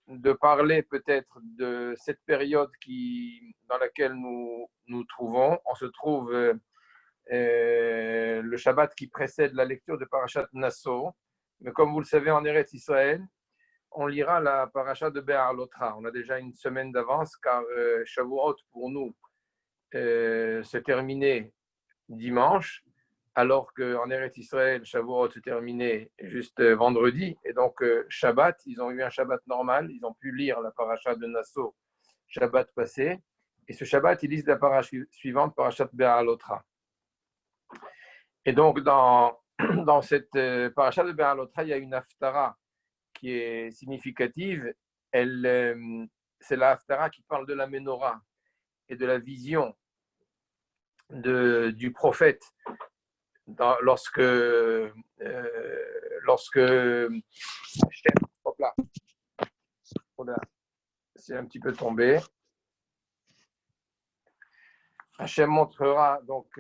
de parler peut-être de cette période dans laquelle nous nous trouvons. On se trouve le Shabbat qui précède la lecture de Parashat Nassau. Mais comme vous le savez, en Eretz Israël, on lira la Parashat de Be'alotra. On a déjà une semaine d'avance car Shavuot pour nous s'est terminé dimanche, alors qu'en Eretz Israël, Shavuot se terminait juste vendredi. Et donc, Shabbat, ils ont eu un Shabbat normal. Ils ont pu lire la paracha de Nassau Shabbat passé. Et ce Shabbat, ils lisent la paracha suivante, Parashat Be'alotra. Et donc, dans cette paracha de Be'alotra, il y a une haftara qui est significative. C'est la haftara qui parle de la menorah et de la vision du prophète lorsque hop là, c'est un petit peu tombé. Hachem montrera donc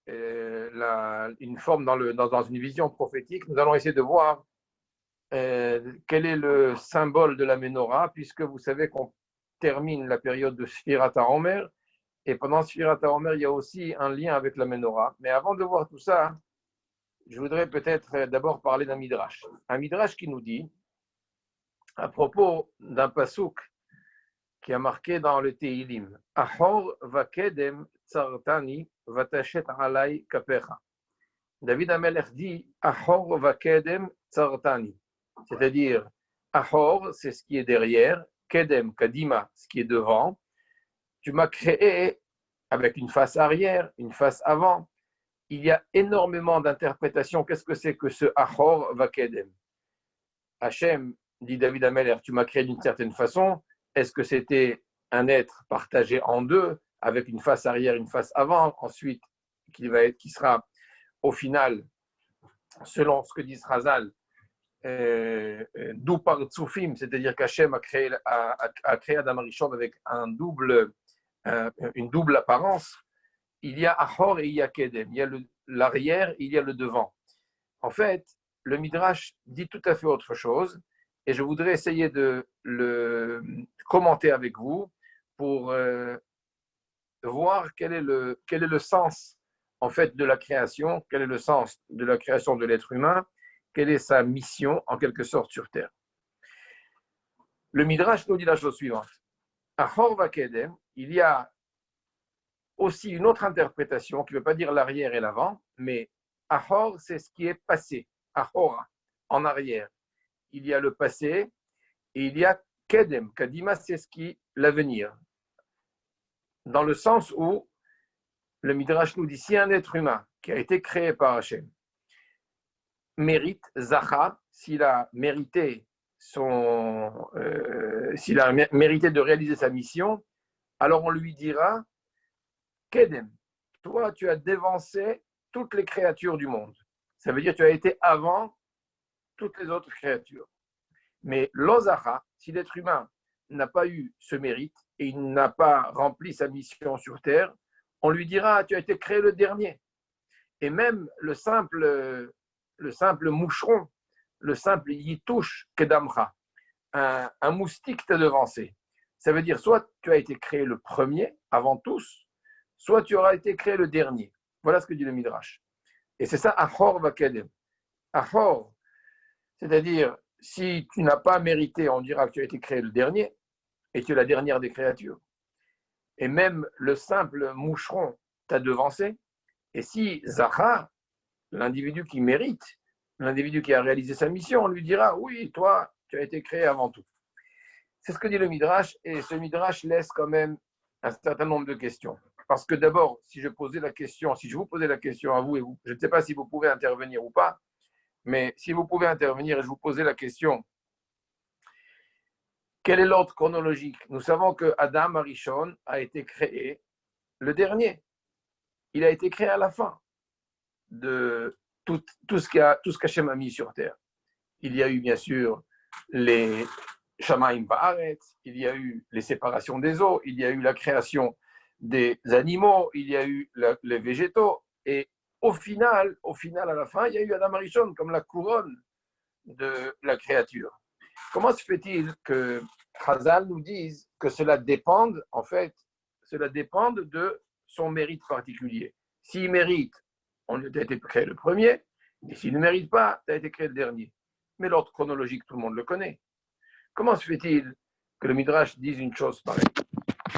une forme dans une vision prophétique. Nous allons essayer de voir quel est le symbole de la menorah, puisque vous savez qu'on termine la période de Sfirat HaOmer. Et pendant Sfirat HaOmer, il y a aussi un lien avec la menorah. Mais avant de voir tout ça, je voudrais peut-être d'abord parler d'un midrash. Un midrash qui nous dit, à propos d'un pasouk qui a marqué dans le Tehilim, Ahor vakedem tsartani vatashet alay kapecha. David HaMelech dit, Ahor vakedem tsartani. C'est-à-dire, Ahor, c'est ce qui est derrière, Kedem, Kadima, ce qui est devant. Tu m'as créé avec une face arrière, une face avant. Il y a énormément d'interprétations. Qu'est-ce que c'est que ce Ahor Vakedem? Hachem, dit David HaMelech, tu m'as créé d'une certaine façon. Est-ce que c'était un être partagé en deux, avec une face arrière, une face avant, ensuite qui sera au final, selon ce que dit Razal, d'où par Tsoufim, c'est-à-dire qu'Hachem a créé Adam Arishon avec une double apparence. Il y a Ahor et il y a Kedem. Il y a l'arrière, il y a le devant. En fait, le Midrash dit tout à fait autre chose et je voudrais essayer de le commenter avec vous pour voir quel est le sens en fait de la création, quel est le sens de la création de l'être humain, quelle est sa mission en quelque sorte sur Terre. Le Midrash nous dit la chose suivante. Ahor Vakedem, il y a aussi une autre interprétation qui ne veut pas dire l'arrière et l'avant, mais Ahor, c'est ce qui est passé. Ahora, en arrière. Il y a le passé et il y a Kedem. Kadima, c'est ce qui est l'avenir. Dans le sens où le Midrash nous dit si un être humain qui a été créé par Hachem mérite Zacha, s'il a mérité de réaliser sa mission, alors on lui dira Kedem, toi tu as dévancé toutes les créatures du monde. Ça veut dire que tu as été avant toutes les autres créatures. Mais l'Ozacha, si l'être humain n'a pas eu ce mérite et il n'a pas rempli sa mission sur Terre, on lui dira tu as été créé le dernier. Et même le simple moucheron, le simple yitouche kedamcha, un moustique t'a devancé. Ça veut dire soit tu as été créé le premier avant tous, soit tu auras été créé le dernier. Voilà ce que dit le Midrash. Et c'est ça, Ahor Vakedem. Ahor, c'est-à-dire, si tu n'as pas mérité, on dira que tu as été créé le dernier, et tu es la dernière des créatures. Et même le simple moucheron t'a devancé. Et si Zachar, l'individu qui mérite, l'individu qui a réalisé sa mission, on lui dira, oui, toi, tu as été créé avant tout. C'est ce que dit le Midrash, et ce Midrash laisse quand même un certain nombre de questions. Parce que d'abord, si je vous posais la question à vous, et vous, je ne sais pas si vous pouvez intervenir ou pas, mais si vous pouvez intervenir et je vous posais la question, quel est l'ordre chronologique? Nous savons que Adam Arishon a été créé le dernier. Il a été créé à la fin de tout ce qu'Hachem a mis sur terre. Il y a eu bien sûr les Shamaim Ba'aretz, il y a eu les séparations des eaux, il y a eu la création des animaux, il y a eu les végétaux, et au final, à la fin, il y a eu Adam Arishon comme la couronne de la créature. comment se fait-il que Chazal nous dise que cela dépende, en fait, cela dépend de son mérite particulier. S'il mérite, on a été créé le premier, et s'il ne mérite pas, tu as été créé le dernier. Mais l'ordre chronologique, tout le monde le connaît. Comment se fait-il que le Midrash dise une chose pareille?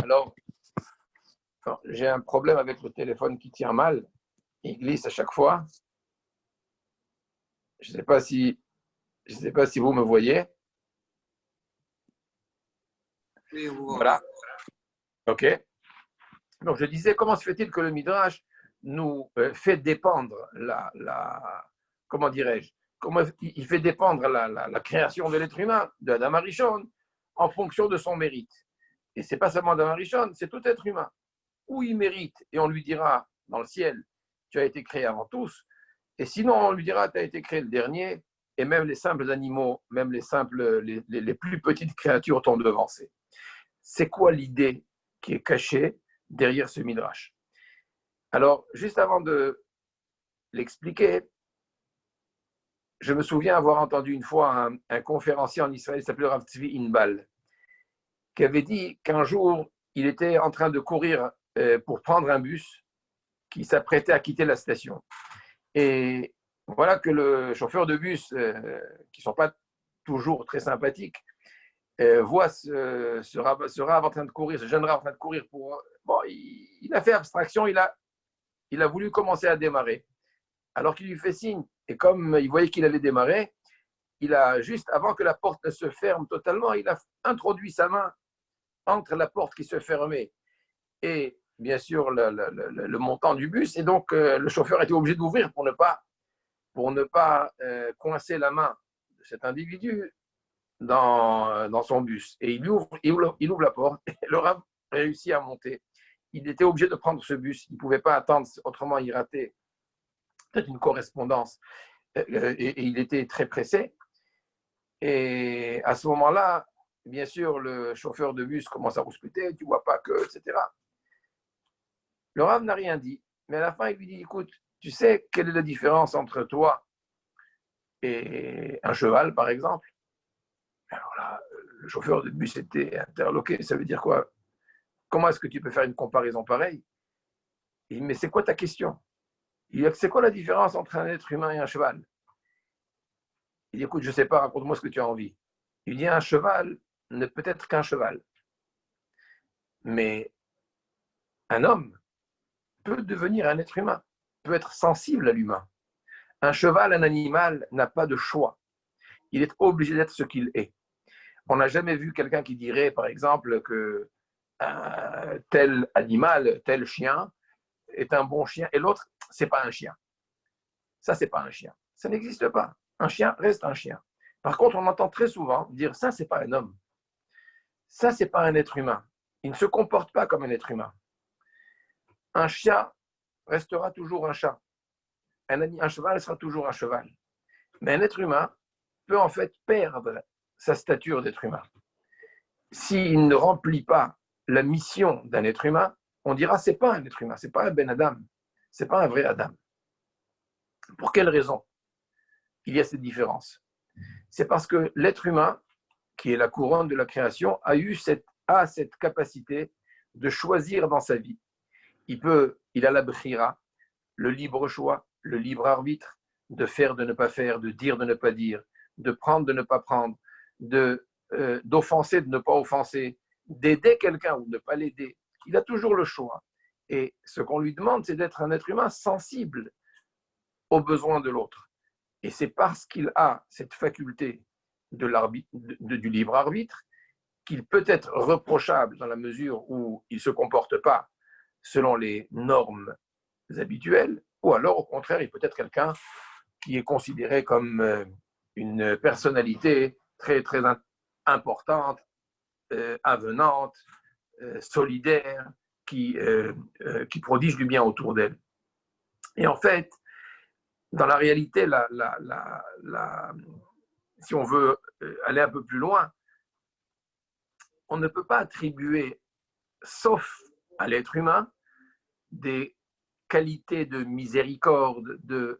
Alors, j'ai un problème avec le téléphone qui tient mal, il glisse à chaque fois. Je ne sais pas si vous me voyez. Oui, voilà. OK. Donc, je disais, comment se fait-il que le Midrash nous fait dépendre comment dirais-je, comment il fait dépendre la création de l'être humain, de Adam Arishon, en fonction de son mérite. Et ce n'est pas seulement Adam Arishon, c'est tout être humain. Où il mérite, et on lui dira dans le ciel, tu as été créé avant tous, et sinon on lui dira, tu as été créé le dernier, et même les simples animaux, même les plus petites créatures t'ont devancé. C'est quoi l'idée qui est cachée derrière ce midrash? Alors, juste avant de l'expliquer, je me souviens avoir entendu une fois un conférencier en Israël, il s'appelait Rav Tzvi Inbal, qui avait dit qu'un jour, il était en train de courir pour prendre un bus qui s'apprêtait à quitter la station. Et voilà que le chauffeur de bus, qui ne sont pas toujours très sympathiques, voit ce rave en train de courir, ce jeune rave en train de courir pour. Bon, il a fait abstraction, il a voulu commencer à démarrer. Alors qu'il lui fait signe, et comme il voyait qu'il allait démarrer, il a juste avant que la porte ne se ferme totalement, il a introduit sa main entre la porte qui se fermait et bien sûr le montant du bus, et donc le chauffeur était obligé d'ouvrir pour ne pas coincer la main de cet individu dans son bus. Et il ouvre la porte, et le rave réussit à monter. Il était obligé de prendre ce bus, il ne pouvait pas attendre, autrement il ratait peut-être une correspondance, et il était très pressé. Et à ce moment-là, bien sûr, le chauffeur de bus commence à rouspéter, tu ne vois pas que, etc. Le Rav n'a rien dit, mais à la fin, il lui dit, écoute, tu sais quelle est la différence entre toi et un cheval, par exemple? Alors là, le chauffeur de bus était interloqué, ça veut dire quoi? Comment est-ce que tu peux faire une comparaison pareille? Il dit, mais c'est quoi ta question? Il dit, c'est quoi la différence entre un être humain et un cheval? Il dit, écoute, je ne sais pas, raconte-moi ce que tu as envie. Il dit, un cheval ne peut être qu'un cheval. Mais un homme peut devenir un être humain, peut être sensible à l'humain. Un cheval, un animal, n'a pas de choix. Il est obligé d'être ce qu'il est. On n'a jamais vu quelqu'un qui dirait, par exemple, que tel animal, tel chien est un bon chien et l'autre, c'est pas un chien. Ça, c'est pas un chien. Ça n'existe pas. Un chien reste un chien. Par contre, on entend très souvent dire ça, c'est pas un homme. Ça, c'est pas un être humain. Il ne se comporte pas comme un être humain. Un chat restera toujours un chat. Un cheval sera toujours un cheval. Mais un être humain peut en fait perdre sa stature d'être humain. S'il ne remplit pas la mission d'un être humain, on dira c'est pas un être humain, c'est pas un Ben Adam, c'est pas un vrai Adam. Pour quelle raison il y a cette différence? C'est parce que l'être humain, qui est la couronne de la création, a cette capacité de choisir dans sa vie. Il a la bkhira, le libre choix, le libre arbitre, de faire, de ne pas faire, de dire, de ne pas dire, de prendre, de ne pas prendre, d'offenser, de ne pas offenser, d'aider quelqu'un ou de ne pas l'aider. Il a toujours le choix. Et ce qu'on lui demande, c'est d'être un être humain sensible aux besoins de l'autre. Et c'est parce qu'il a cette faculté du libre arbitre qu'il peut être reprochable dans la mesure où il ne se comporte pas selon les normes habituelles, ou alors au contraire, il peut être quelqu'un qui est considéré comme une personnalité très, très importante, avenante, solidaire, qui prodige du bien autour d'elle. Et en fait, dans la réalité, si on veut aller un peu plus loin, on ne peut pas attribuer, sauf à l'être humain, des qualité de miséricorde, de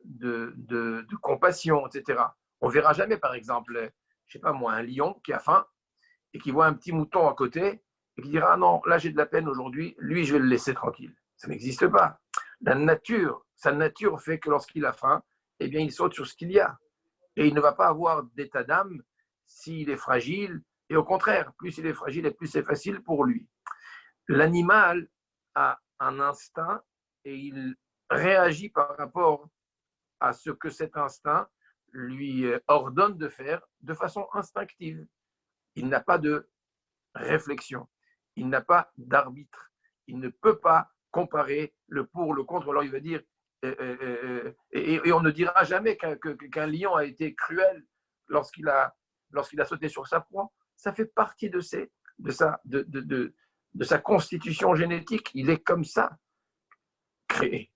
compassion, etc. On ne verra jamais, par exemple, je sais pas moi, un lion qui a faim et qui voit un petit mouton à côté et qui dira, ah non, là j'ai de la peine aujourd'hui, lui je vais le laisser tranquille. Ça n'existe pas. Sa nature fait que lorsqu'il a faim, eh bien il saute sur ce qu'il y a. Et il ne va pas avoir d'état d'âme s'il est fragile. Et au contraire, plus il est fragile et plus c'est facile pour lui. L'animal a un instinct et il réagit par rapport à ce que cet instinct lui ordonne de faire de façon instinctive. Il n'a pas de réflexion, il n'a pas d'arbitre, il ne peut pas comparer le pour, le contre. Alors il va dire, et on ne dira jamais qu'un lion a été cruel lorsqu'il a sauté sur sa proie. Ça fait partie de sa constitution génétique. Il est comme ça créé.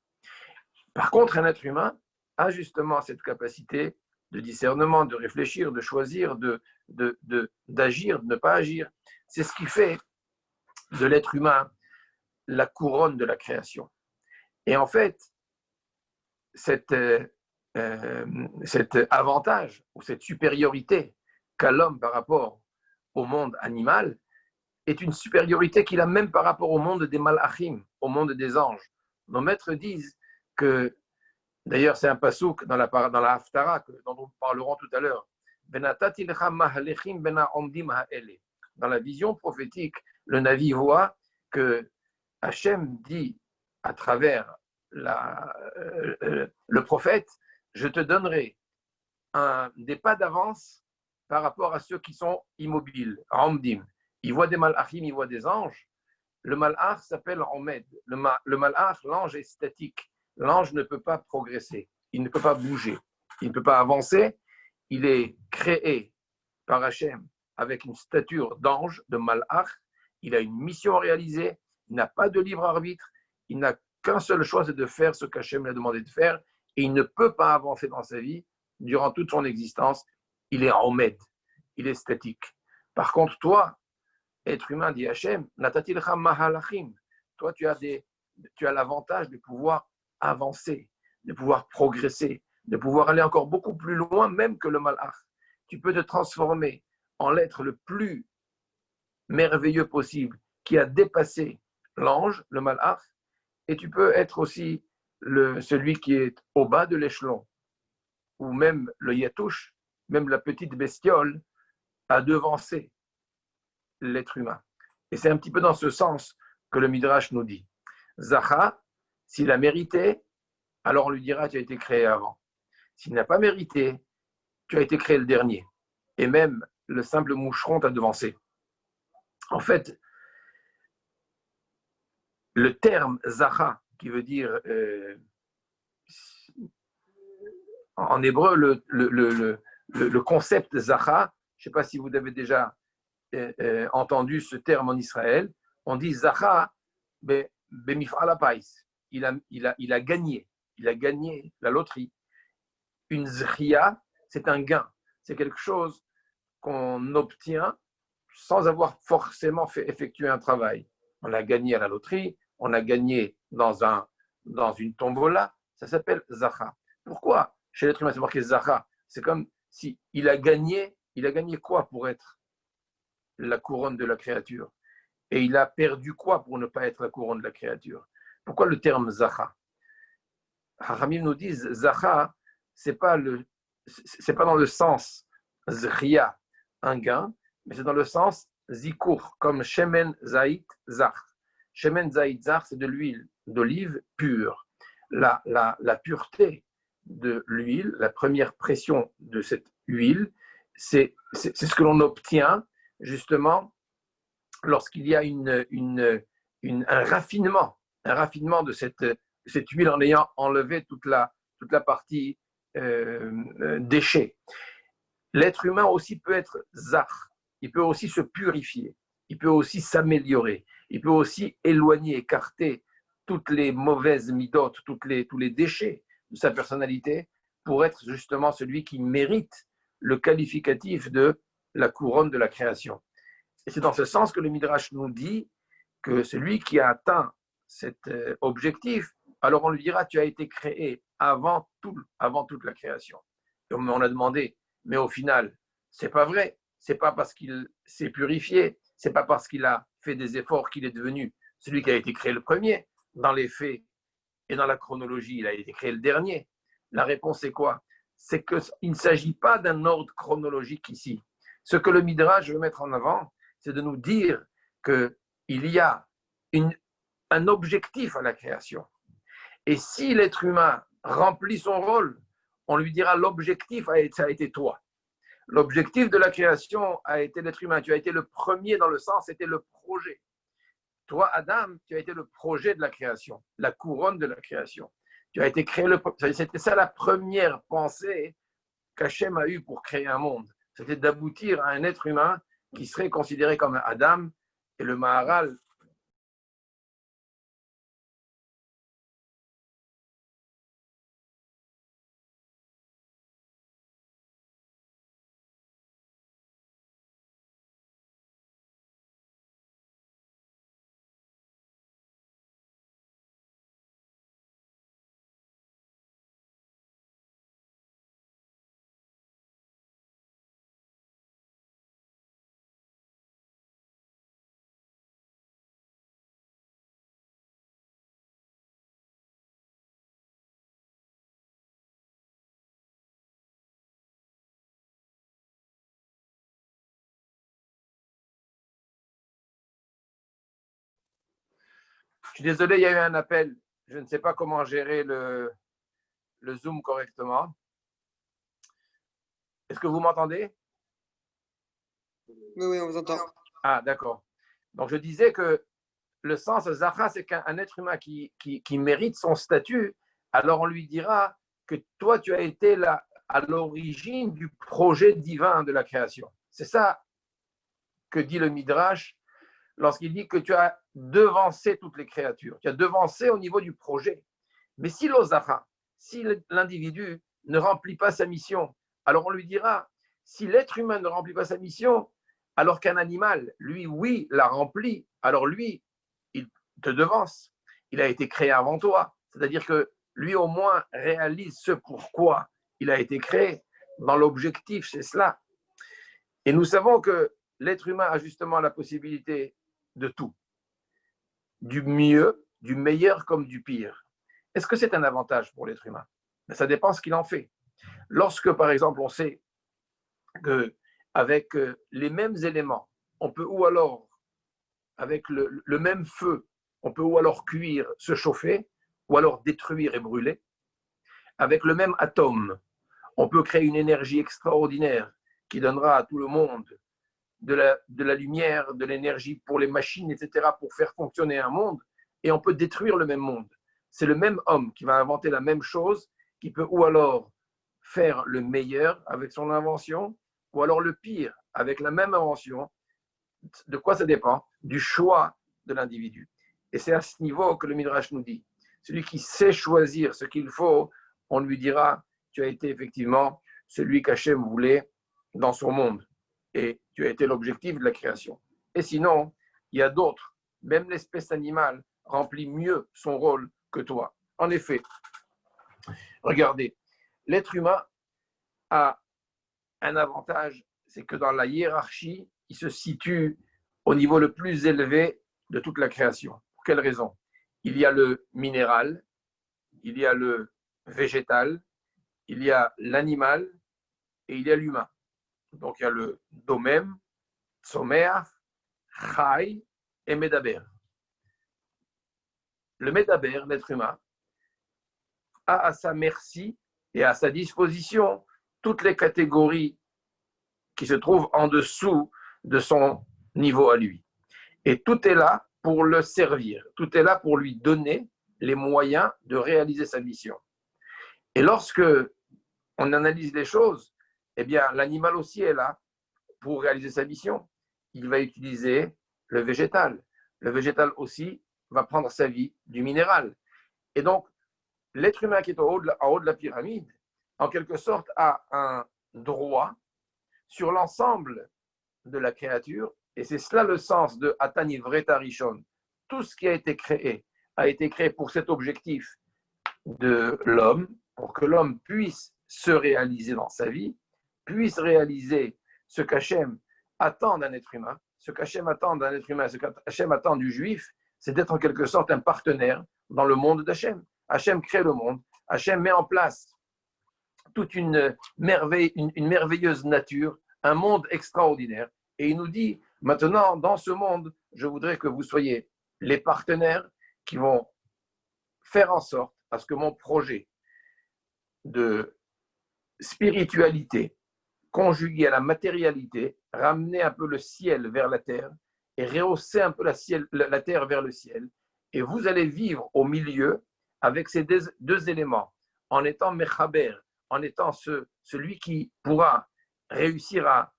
Par contre, un être humain a justement cette capacité de discernement, de réfléchir, de choisir, d'agir, de ne pas agir. C'est ce qui fait de l'être humain la couronne de la création. Et en fait, cet avantage ou cette supériorité qu'a l'homme par rapport au monde animal est une supériorité qu'il a même par rapport au monde des malachim, au monde des anges. Nos maîtres disent que, d'ailleurs c'est un pasouk dans la Haftara dont nous parlerons tout à l'heure, dans la vision prophétique, le Navi voit que Hachem dit à travers le prophète, je te donnerai des pas d'avance par rapport à ceux qui sont immobiles, Amdim. Il voit des malachim, il voit des anges. Le malach s'appelle Omed. Le malach, l'ange est statique. L'ange ne peut pas progresser, il ne peut pas bouger, il ne peut pas avancer. Il est créé par Hachem avec une stature d'ange, de malach. Il a une mission à réaliser, il n'a pas de libre arbitre, il n'a qu'un seul choix, c'est de faire ce qu'Hachem lui a demandé de faire, et il ne peut pas avancer dans sa vie durant toute son existence. Il est Omed, il est statique. Par contre, toi, être humain, dit Hachem, natatilcha mahalachim. Toi, tu as l'avantage de pouvoir avancer, de pouvoir progresser, de pouvoir aller encore beaucoup plus loin, même que le malach. Tu peux te transformer en l'être le plus merveilleux possible, qui a dépassé l'ange, le malach, et tu peux être aussi celui qui est au bas de l'échelon, ou même le yatouche, même la petite bestiole, a devancé l'être humain. Et c'est un petit peu dans ce sens que le Midrash nous dit. Zacha, s'il a mérité, alors on lui dira tu as été créé avant. S'il n'a pas mérité, tu as été créé le dernier. Et même le simple moucheron t'a devancé. En fait, le terme Zacha, qui veut dire en hébreu, le concept Zacha, je ne sais pas si vous avez déjà entendu ce terme en Israël, on dit Zacha bemif'al hapais. Il a gagné la loterie. Une zriya, c'est un gain, c'est quelque chose qu'on obtient sans avoir forcément effectué un travail. On a gagné à la loterie, on a gagné dans une tombola, ça s'appelle Zacha. Pourquoi chez l'être humain c'est marqué Zacha? C'est comme si il a gagné quoi pour être la couronne de la créature? Et il a perdu quoi pour ne pas être la couronne de la créature? Pourquoi le terme Zacha? Haramim nous disent Zacha, c'est pas dans le sens Zria, un gain, mais c'est dans le sens Zikour, comme Shemen Zaït Zach. Shemen Zaït Zach, c'est de l'huile d'olive pure. La pureté de l'huile, la première pression de cette huile, c'est ce que l'on obtient justement lorsqu'il y a un raffinement de cette huile en ayant enlevé toute la partie déchets. L'être humain aussi peut être zach, il peut aussi se purifier, il peut aussi s'améliorer, il peut aussi éloigner, écarter toutes les mauvaises midotes, tous les déchets de sa personnalité pour être justement celui qui mérite le qualificatif de la couronne de la création. Et c'est dans ce sens que le Midrash nous dit que celui qui a atteint cet objectif, alors on lui dira tu as été créé avant toute la création. Et on a demandé, mais au final, C'est pas vrai. C'est pas parce qu'il s'est purifié, c'est pas parce qu'il a fait des efforts qu'il est devenu celui qui a été créé le premier. Dans les faits et dans la chronologie, il a été créé le dernier. La réponse est quoi? C'est qu'il ne s'agit pas d'un ordre chronologique ici. Ce que le Midrash veut mettre en avant, c'est de nous dire qu'il y a un objectif à la création. Et si l'être humain remplit son rôle, on lui dira l'objectif, ça a été toi. L'objectif de la création a été l'être humain. Tu as été le premier dans le sens, c'était le projet. Toi, Adam, tu as été le projet de la création, la couronne de la création. Tu as été créé, c'était ça la première pensée qu'Hachem a eue pour créer un monde. C'était d'aboutir à un être humain qui serait considéré comme un Adam. Et le Maharal, je suis désolé, il y a eu un appel. Je ne sais pas comment gérer le Zoom correctement. Est-ce que vous m'entendez? Oui, on vous entend. Ah, d'accord. Donc, je disais que le sens Zahra, c'est qu'un être humain qui mérite son statut, alors on lui dira que toi, tu as été là à l'origine du projet divin de la création. C'est ça que dit le Midrash lorsqu'il dit que tu as devancé toutes les créatures. Tu as devancé au niveau du projet. Mais si l'Ozahra, si l'individu ne remplit pas sa mission, alors on lui dira, si l'être humain ne remplit pas sa mission, alors qu'un animal, lui, oui, l'a rempli, alors lui, il te devance. Il a été créé avant toi. C'est-à-dire que lui, au moins, réalise ce pourquoi il a été créé. Dans l'objectif, c'est cela. Et nous savons que l'être humain a justement la possibilité de tout. Du mieux, du meilleur comme du pire. Est-ce que c'est un avantage pour l'être humain? Mais ça dépend ce qu'il en fait. Lorsque, par exemple, on sait qu'avec les mêmes éléments, on peut ou alors, avec le même feu, on peut ou alors cuire, se chauffer, ou alors détruire et brûler. Avec le même atome, on peut créer une énergie extraordinaire qui donnera à tout le monde de la lumière, de l'énergie pour les machines, etc., pour faire fonctionner un monde, et on peut détruire le même monde. C'est le même homme qui va inventer la même chose, qui peut ou alors faire le meilleur avec son invention, ou alors le pire avec la même invention. De quoi ça dépend? Du choix de l'individu. Et c'est à ce niveau que le Midrash nous dit. Celui qui sait choisir ce qu'il faut, on lui dira, tu as été effectivement celui qu'Hachem voulait dans son monde. Et tu as été l'objectif de la création. Et sinon, il y a d'autres. Même l'espèce animale remplit mieux son rôle que toi. En effet, regardez, l'être humain a un avantage, c'est que dans la hiérarchie, il se situe au niveau le plus élevé de toute la création. Pour quelle raison? Il y a le minéral, il y a le végétal, il y a l'animal et il y a l'humain. Donc il y a le domem, tzomer, chai et medaber. Le medaber, l'être humain, a à sa merci et à sa disposition toutes les catégories qui se trouvent en dessous de son niveau à lui. Et tout est là pour le servir, tout est là pour lui donner les moyens de réaliser sa mission. Et lorsque on analyse les choses, eh bien, l'animal aussi est là pour réaliser sa mission. Il va utiliser le végétal. Le végétal aussi va prendre sa vie du minéral. Et donc, l'être humain qui est en haut de la pyramide, en quelque sorte, a un droit sur l'ensemble de la créature, et c'est cela le sens de Atani Vreta Rishon. Tout ce qui a été créé pour cet objectif de l'homme, pour que l'homme puisse se réaliser dans sa vie, puisse réaliser ce qu'Hachem attend d'un être humain, ce qu'Hachem attend d'un être humain, ce qu'Hachem attend du juif, c'est d'être en quelque sorte un partenaire dans le monde d'Hachem. Hachem crée le monde, Hachem met en place toute une merveilleuse nature, un monde extraordinaire. Et il nous dit, maintenant, dans ce monde, je voudrais que vous soyez les partenaires qui vont faire en sorte à ce que mon projet de spiritualité conjugué à la matérialité, ramener un peu le ciel vers la terre et rehausser un peu la terre vers le ciel. Et vous allez vivre au milieu avec ces deux éléments, en étant mechaber, en étant celui qui pourra réussir à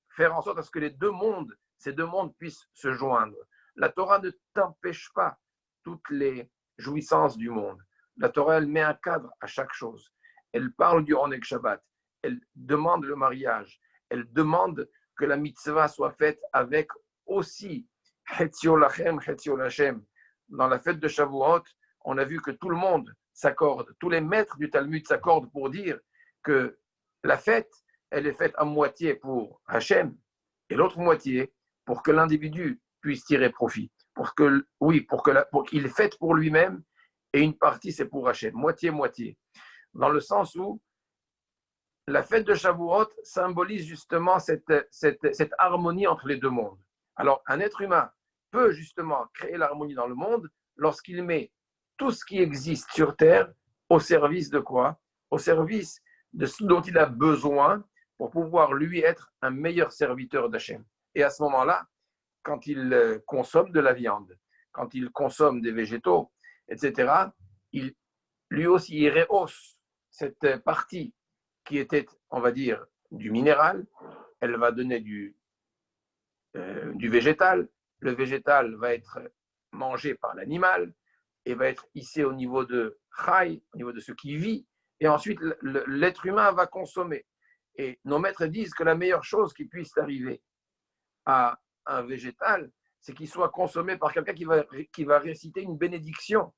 faire en sorte à ce que ces deux mondes puissent se joindre. La Torah ne t'empêche pas toutes les jouissances du monde. La Torah, elle met un cadre à chaque chose. Elle parle du Oneg Shabbat. Elle demande le mariage. Elle demande que la mitzvah soit faite avec aussi Chetzio Lachem, Chetzio Lachem. Dans la fête de Shavuot, on a vu que tout le monde s'accorde, tous les maîtres du Talmud s'accordent pour dire que la fête, elle est faite à moitié pour Hachem et l'autre moitié pour que l'individu puisse tirer profit. Pour qu'il fête pour lui-même et une partie c'est pour Hachem, moitié-moitié. Dans le sens où la fête de Shavuot symbolise justement cette harmonie entre les deux mondes. Alors, un être humain peut justement créer l'harmonie dans le monde lorsqu'il met tout ce qui existe sur Terre au service de quoi? Au service de ce dont il a besoin pour pouvoir lui être un meilleur serviteur d'Hachem. Et à ce moment-là, quand il consomme de la viande, quand il consomme des végétaux, etc., lui aussi, il rehausse cette partie qui était, on va dire, du minéral, elle va donner du végétal. Le végétal va être mangé par l'animal et va être hissé au niveau de Chai, au niveau de ce qui vit. Et ensuite, l'être humain va consommer. Et nos maîtres disent que la meilleure chose qui puisse arriver à un végétal, c'est qu'il soit consommé par quelqu'un qui va réciter une bénédiction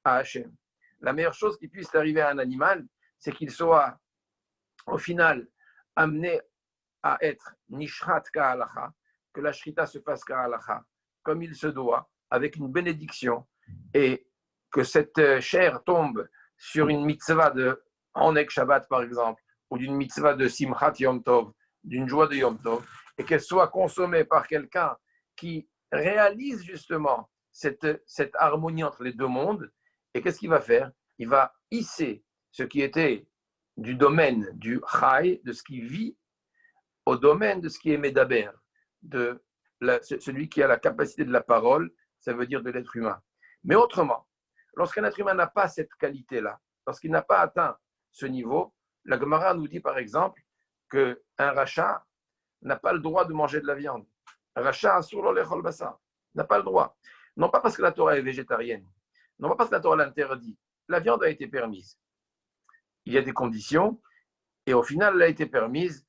à Hachem. La meilleure chose qui puisse arriver à un animal, c'est qu'il soit au final amené à être nishrat ka'alacha, que la shrita se fasse ka'alacha, comme il se doit, avec une bénédiction, et que cette chair tombe sur une mitzvah de Oneg Shabbat, par exemple, ou d'une mitzvah de Simchat Yom Tov, d'une joie de Yom Tov, et qu'elle soit consommée par quelqu'un qui réalise justement cette harmonie entre les deux mondes. Et qu'est-ce qu'il va faire? Il va hisser ce qui était du domaine du Chai, de ce qui vit, au domaine de ce qui est Medaber, celui qui a la capacité de la parole, ça veut dire de l'être humain. Mais autrement, lorsqu'un être humain n'a pas cette qualité-là, lorsqu'il n'a pas atteint ce niveau, la Gemara nous dit par exemple qu'un rachat n'a pas le droit de manger de la viande. Un rachat sur l'olechol bassa n'a pas le droit. Non pas parce que la Torah est végétarienne, non pas parce que la Torah l'interdit. La viande a été permise. Il y a des conditions, et au final, elle a été permise,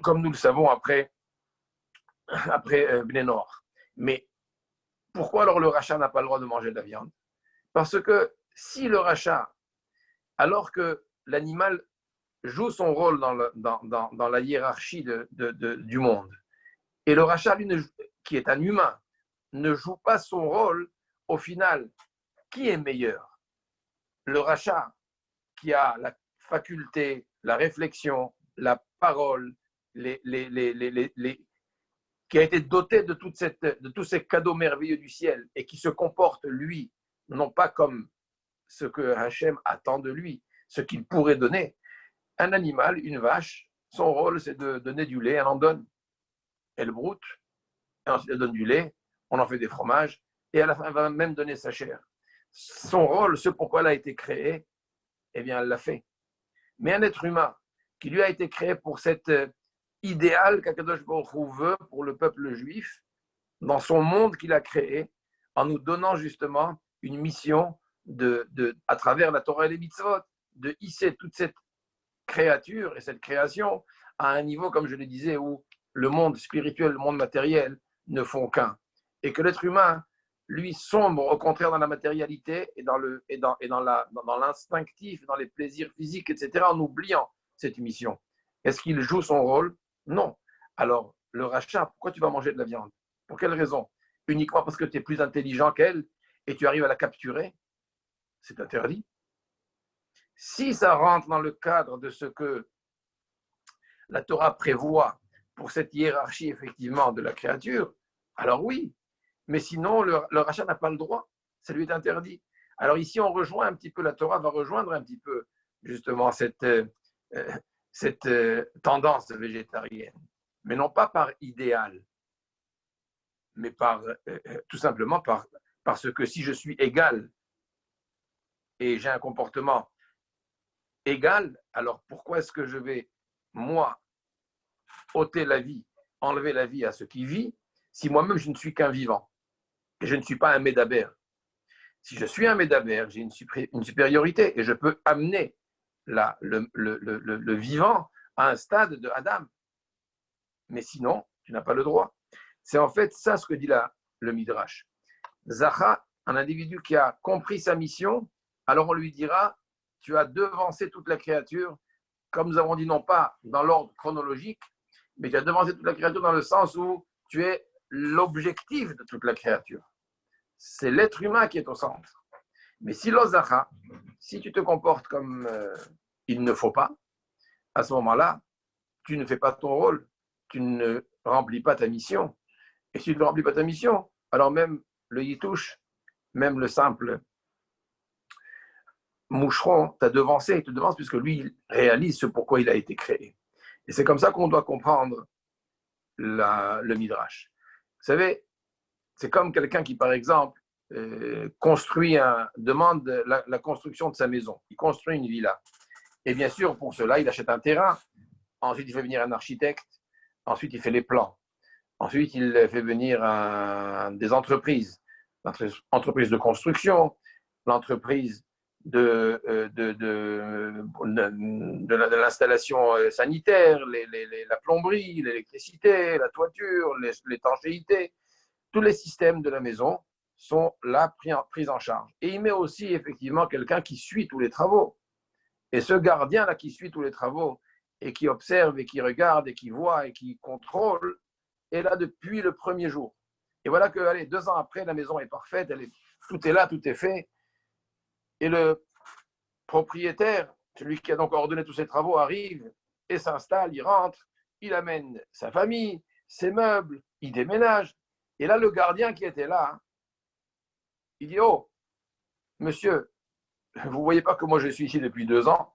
comme nous le savons après Bnei Noach. Mais pourquoi alors le rachat n'a pas le droit de manger de la viande? Parce que si le rachat, alors que l'animal joue son rôle dans la hiérarchie du monde, et le rachat, lui, qui est un humain, ne joue pas son rôle, au final, qui est meilleur? Le rachat qui a la faculté, la réflexion, la parole, qui a été doté de tous ces cadeaux merveilleux du ciel et qui se comporte, lui, non pas comme ce que Hachem attend de lui, ce qu'il pourrait donner. Un animal, une vache, son rôle, c'est de donner du lait, elle en donne. Elle broute, et ensuite elle donne du lait, on en fait des fromages, et à la fin, elle va même donner sa chair. Son rôle, ce pourquoi elle a été créée, eh bien, elle l'a fait. Mais un être humain qui lui a été créé pour cet idéal qu'Akadosh Baruch Hu veut pour le peuple juif, dans son monde qu'il a créé, en nous donnant justement une mission à travers la Torah et les mitzvot, de hisser toute cette créature et cette création à un niveau, comme je le disais, où le monde spirituel, le monde matériel ne font qu'un. Et que l'être humain, lui, sombre au contraire dans la matérialité et dans l'instinctif, dans les plaisirs physiques, etc., en oubliant cette mission. Est-ce qu'il joue son rôle? Non. Alors, le rachat, pourquoi tu vas manger de la viande? Pour quelle raison? Uniquement parce que tu es plus intelligent qu'elle et tu arrives à la capturer? C'est interdit. Si ça rentre dans le cadre de ce que la Torah prévoit pour cette hiérarchie, effectivement, de la créature, alors oui. Mais sinon, le rachat n'a pas le droit. Ça lui est interdit. Alors ici, on rejoint un petit peu, la Torah va rejoindre un petit peu, justement, cette tendance végétarienne. Mais non pas par idéal, mais tout simplement parce que si je suis égal et j'ai un comportement égal, alors pourquoi est-ce que je vais, moi, ôter la vie, enlever la vie à ce qui vit, si moi-même je ne suis qu'un vivant et je ne suis pas un médabère? Si je suis un médabère, j'ai une supériorité et je peux amener le vivant à un stade de Adam. Mais sinon, tu n'as pas le droit. C'est en fait ça ce que dit le Midrash. Zacha, un individu qui a compris sa mission, alors on lui dira, tu as devancé toute la créature, comme nous avons dit, non pas dans l'ordre chronologique, mais tu as devancé toute la créature dans le sens où tu es l'objectif de toute la créature. C'est l'être humain qui est au centre. Mais si l'ozacha, si tu te comportes comme il ne faut pas, à ce moment-là, tu ne fais pas ton rôle, tu ne remplis pas ta mission. Et si tu ne remplis pas ta mission, alors même le yitouche, même le simple moucheron t'a devancé, il te devance puisque lui, il réalise ce pourquoi il a été créé. Et c'est comme ça qu'on doit comprendre le midrash. Vous savez, c'est comme quelqu'un qui, par exemple, demande la construction de sa maison. Il construit une villa. Et bien sûr, pour cela, il achète un terrain. Ensuite, il fait venir un architecte. Ensuite, il fait les plans. Ensuite, il fait venir des entreprises. L'entreprise de construction, l'entreprise de l'installation sanitaire, la plomberie, l'électricité, la toiture, l'étanchéité. Tous les systèmes de la maison sont là pris en charge. Et il met aussi effectivement quelqu'un qui suit tous les travaux. Et ce gardien-là qui suit tous les travaux et qui observe et qui regarde et qui voit et qui contrôle est là depuis le premier jour. Et voilà que, allez, 2 ans après, la maison est parfaite, tout est là, tout est fait. Et le propriétaire, celui qui a donc ordonné tous ces travaux, arrive et s'installe, il rentre, il amène sa famille, ses meubles, il déménage. Et là, le gardien qui était là, il dit, oh, monsieur, vous ne voyez pas que moi je suis ici depuis 2 ans?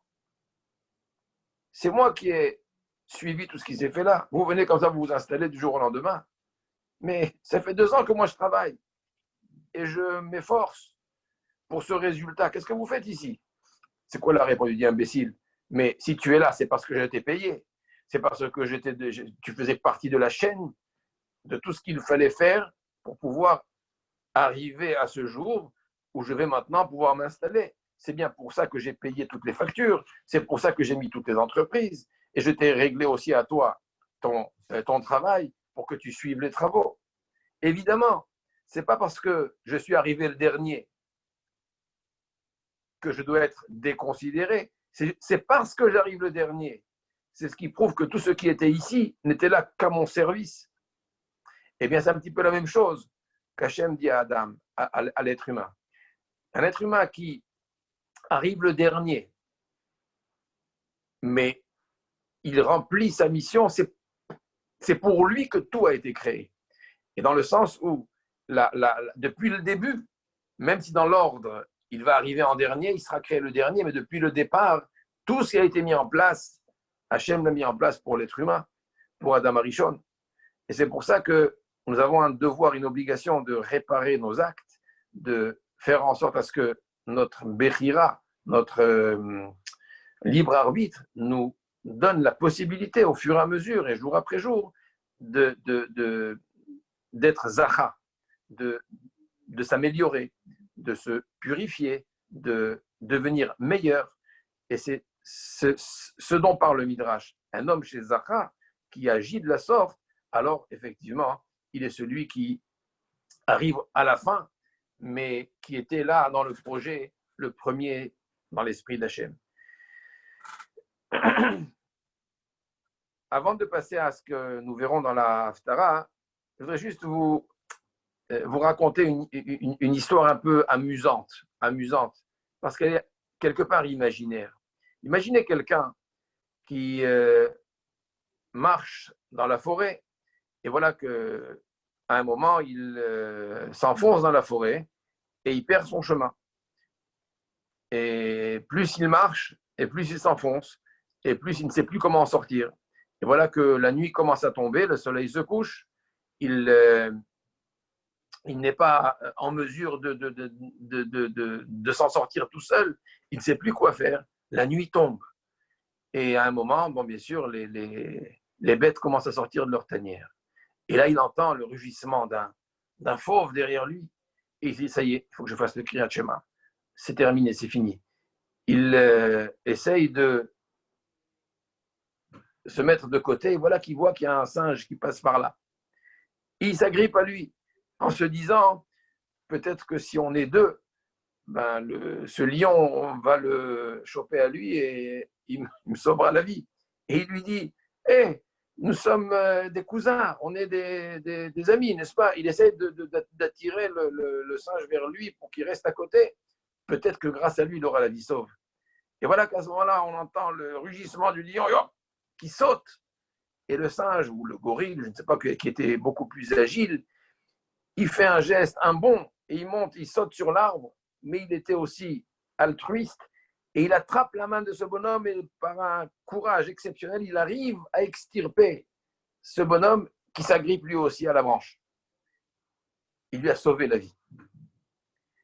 C'est moi qui ai suivi tout ce qui s'est fait là. Vous venez comme ça, vous vous installez du jour au lendemain. Mais ça fait 2 ans que moi je travaille et je m'efforce pour ce résultat. Qu'est-ce que vous faites ici? C'est quoi la réponse? Il dit, imbécile. Mais si tu es là, c'est parce que j'ai été payé. C'est parce que tu faisais partie de la chaîne, de tout ce qu'il fallait faire pour pouvoir arriver à ce jour où je vais maintenant pouvoir m'installer. C'est bien pour ça que j'ai payé toutes les factures. C'est pour ça que j'ai mis toutes les entreprises. Et je t'ai réglé aussi à toi ton travail pour que tu suives les travaux. Évidemment, ce n'est pas parce que je suis arrivé le dernier que je dois être déconsidéré. C'est parce que j'arrive le dernier. C'est ce qui prouve que tous ceux qui étaient ici n'étaient là qu'à mon service. Eh bien, c'est un petit peu la même chose qu'Hachem dit à Adam, à l'être humain. Un être humain qui arrive le dernier, mais il remplit sa mission, c'est pour lui que tout a été créé. Et dans le sens où, depuis le début, même si dans l'ordre, il va arriver en dernier, il sera créé le dernier, mais depuis le départ, tout ce qui a été mis en place, Hachem l'a mis en place pour l'être humain, pour Adam Arishon. Et c'est pour ça que nous avons un devoir, une obligation de réparer nos actes, de faire en sorte à ce que notre Bechira, notre libre arbitre, nous donne la possibilité au fur et à mesure et jour après jour d'être Zacha, de s'améliorer, de se purifier, de devenir meilleur. Et c'est ce dont parle le Midrash. Un homme chez Zacha qui agit de la sorte, alors effectivement, il est celui qui arrive à la fin, mais qui était là dans le projet, le premier, dans l'esprit d'Hachem. avant de passer à ce que nous verrons dans la Haftara, je voudrais juste vous raconter une histoire un peu amusante, parce qu'elle est quelque part imaginaire. Imaginez quelqu'un qui marche dans la forêt, et voilà que à un moment, il s'enfonce dans la forêt et il perd son chemin. Et plus il marche, et plus il s'enfonce, et plus il ne sait plus comment en sortir. Et voilà que la nuit commence à tomber, le soleil se couche, il n'est pas en mesure de s'en sortir tout seul, il ne sait plus quoi faire, la nuit tombe. Et à un moment, bon, bien sûr, les bêtes commencent à sortir de leur tanière. Et là, il entend le rugissement d'un fauve derrière lui. Et il dit, ça y est, il faut que je fasse le Kriyat Shema. C'est terminé, c'est fini. Il essaye de se mettre de côté, et voilà qu'il voit qu'il y a un singe qui passe par là. Et il s'agrippe à lui, en se disant, peut-être que si on est deux, ben ce lion, on va le choper à lui et il me sauvera la vie. Et il lui dit, hé, hey, nous sommes des cousins, on est des amis, n'est-ce pas? Il essaie d'attirer le singe vers lui pour qu'il reste à côté. Peut-être que grâce à lui, il aura la vie sauve. Et voilà qu'à ce moment-là, on entend le rugissement du lion qui saute. Et le singe, ou le gorille, je ne sais pas, qui était beaucoup plus agile, il fait un geste, un bond, et il monte, il saute sur l'arbre, mais il était aussi altruiste. Et il attrape la main de ce bonhomme et par un courage exceptionnel, il arrive à extirper ce bonhomme qui s'agrippe lui aussi à la branche. Il lui a sauvé la vie.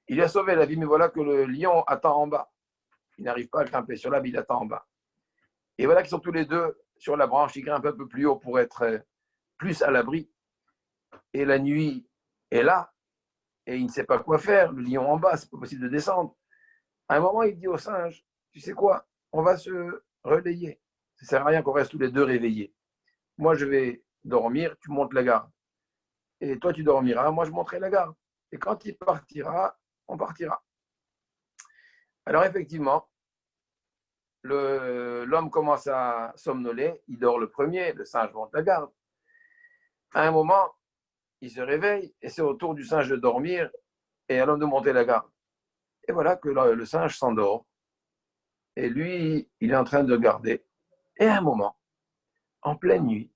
Il lui a sauvé la vie, mais voilà que le lion attend en bas. Il n'arrive pas à grimper sur l'arbre, il attend en bas. Et voilà qu'ils sont tous les deux sur la branche, ils grimpent un peu plus haut pour être plus à l'abri. Et la nuit est là, et il ne sait pas quoi faire. Le lion en bas, c'est pas possible de descendre. À un moment, il dit au singe, tu sais quoi, on va se relayer. Ça ne sert à rien qu'on reste tous les deux réveillés. Moi, je vais dormir, tu montes la garde. Et toi, tu dormiras, moi, je monterai la garde. Et quand il partira, on partira. Alors, effectivement, l'homme commence à somnoler, il dort le premier, le singe monte la garde. À un moment, il se réveille et c'est au tour du singe de dormir et à l'homme de monter la garde. Et voilà que le singe s'endort. Et lui, il est en train de garder. Et à un moment, en pleine nuit,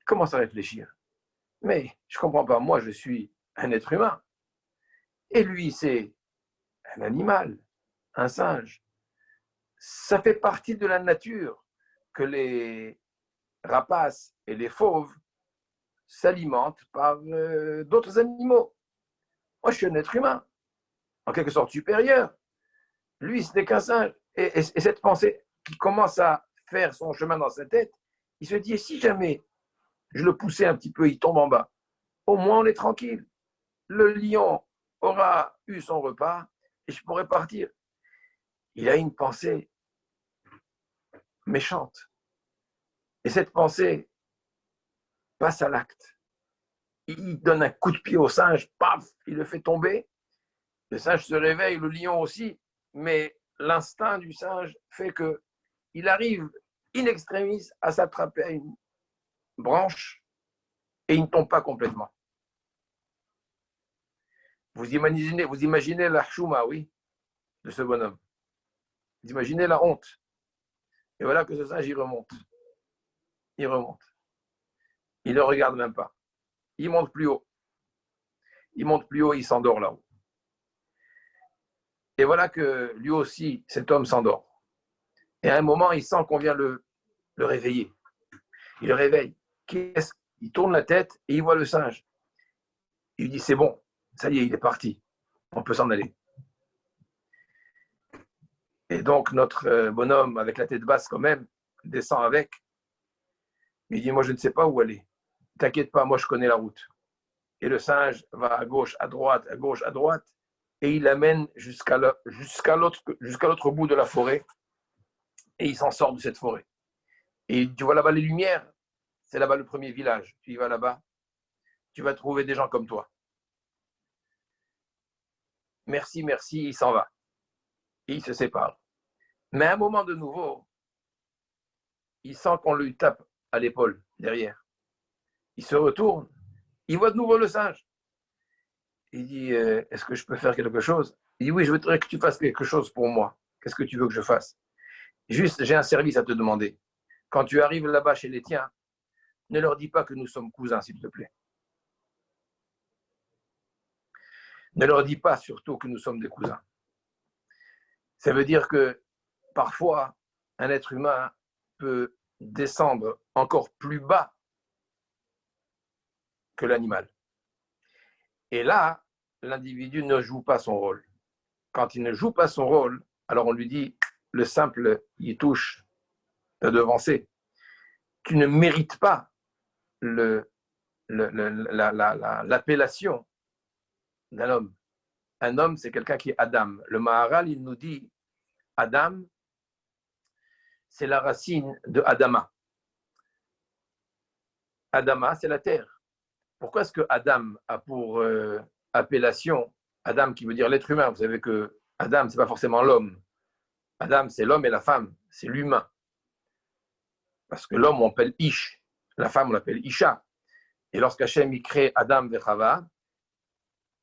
il commence à réfléchir. Mais je ne comprends pas, moi je suis un être humain. Et lui, c'est un animal, un singe. Ça fait partie de la nature que les rapaces et les fauves s'alimentent par d'autres animaux. Moi, je suis un être humain, en quelque sorte supérieur. Lui, ce n'est qu'un singe. Et cette pensée qui commence à faire son chemin dans sa tête, il se dit, et si jamais je le poussais un petit peu, il tombe en bas, au moins on est tranquille. Le lion aura eu son repas et je pourrais partir. Il a une pensée méchante. Et cette pensée passe à l'acte. Il donne un coup de pied au singe, paf, il le fait tomber. Le singe se réveille, le lion aussi, mais l'instinct du singe fait qu'il arrive in extremis à s'attraper à une branche et il ne tombe pas complètement. Vous imaginez la chouma, oui, de ce bonhomme. Vous imaginez la honte. Et voilà que ce singe, il remonte. Il remonte. Il ne le regarde même pas. Il monte plus haut. Il monte plus haut, il s'endort là-haut. Et voilà que lui aussi, cet homme s'endort. Et à un moment, il sent qu'on vient le réveiller. Il le réveille. Il tourne la tête et il voit le singe. Il dit, c'est bon, ça y est, il est parti. On peut s'en aller. Et donc, notre bonhomme, avec la tête basse quand même, descend avec. Il dit, moi, je ne sais pas où aller. T'inquiète pas, moi, je connais la route. Et le singe va à gauche, à droite, à gauche, à droite, et il l'amène jusqu'à l'autre bout de la forêt, et il s'en sort de cette forêt. Et tu vois là-bas les lumières, c'est là-bas le premier village. Tu y vas là-bas, tu vas trouver des gens comme toi. Merci, merci, il s'en va. Et il se sépare. Mais à un moment de nouveau, il sent qu'on lui tape à l'épaule, derrière. Il se retourne, il voit de nouveau le singe. Il dit, est-ce que je peux faire quelque chose? Il dit, oui, je voudrais que tu fasses quelque chose pour moi. Qu'est-ce que tu veux que je fasse? Juste, j'ai un service à te demander. Quand tu arrives là-bas chez les tiens, ne leur dis pas que nous sommes cousins, s'il te plaît. Ne leur dis pas surtout que nous sommes des cousins. Ça veut dire que parfois, un être humain peut descendre encore plus bas que l'animal. Et là, l'individu ne joue pas son rôle. Quand il ne joue pas son rôle, alors on lui dit, le simple, il touche, t'as devancé. Tu ne mérites pas l'appellation d'un homme. Un homme, c'est quelqu'un qui est Adam. Le Maharal, il nous dit, Adam, c'est la racine de Adama. Adama, c'est la terre. Pourquoi est-ce que Adam a pour appellation Adam qui veut dire l'être humain? Vous savez que Adam, c'est pas forcément l'homme. Adam, c'est l'homme et la femme, c'est l'humain. Parce que l'homme, on l'appelle Ish. La femme, on l'appelle Isha. Et lorsqu'Hachem y crée Adam et Chava,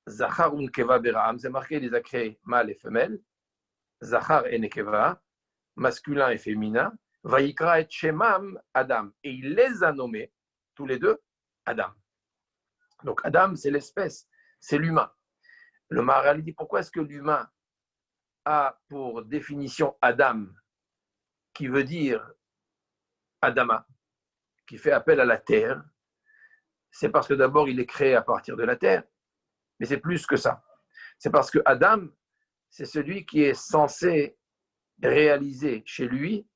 Zachar ou Nekeva Beraham, c'est marqué, il les a créés mâle et femelle. Zachar et Nekeva, masculin et féminin. Vayikra et Shemam Adam. Et il les a nommés, tous les deux, Adam. Donc Adam, c'est l'espèce, c'est l'humain. Le Maharal dit, pourquoi est-ce que l'humain a pour définition Adam, qui veut dire Adama, qui fait appel à la terre? C'est parce que d'abord, il est créé à partir de la terre, mais c'est plus que ça. C'est parce que Adam, c'est celui qui est censé réaliser chez lui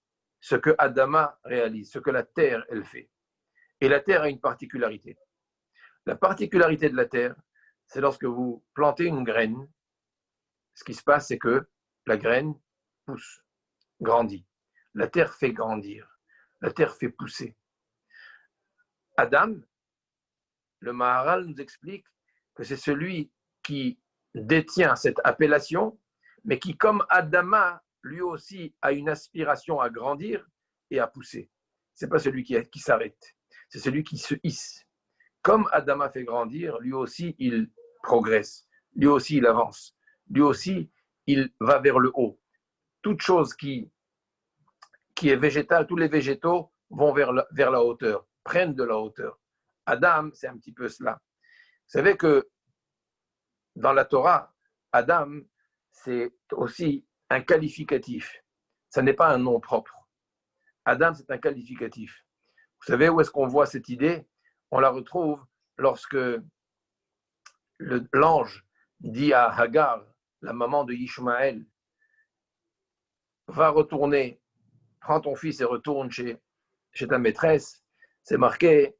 ce que Adama réalise, ce que la terre, elle fait. Et la terre a une particularité. La particularité de la terre, c'est lorsque vous plantez une graine, ce qui se passe, c'est que la graine pousse, grandit. La terre fait grandir. La terre fait pousser. Adam, le Maharal nous explique que c'est celui qui détient cette appellation, mais qui, comme Adama, lui aussi a une aspiration à grandir et à pousser. Ce n'est pas celui qui s'arrête, c'est celui qui se hisse. Comme Adama fait grandir, lui aussi, il progresse. Lui aussi, il avance. Lui aussi, il va vers le haut. Toute chose qui est végétale, tous les végétaux vont vers la hauteur, prennent de la hauteur. Adam, c'est un petit peu cela. Vous savez que dans la Torah, Adam, c'est aussi un qualificatif. Ce n'est pas un nom propre. Adam, c'est un qualificatif. Vous savez où est-ce qu'on voit cette idée? On la retrouve lorsque l'ange dit à Hagar, la maman de Ishmaël, va retourner, prends ton fils et retourne chez ta maîtresse. C'est marqué,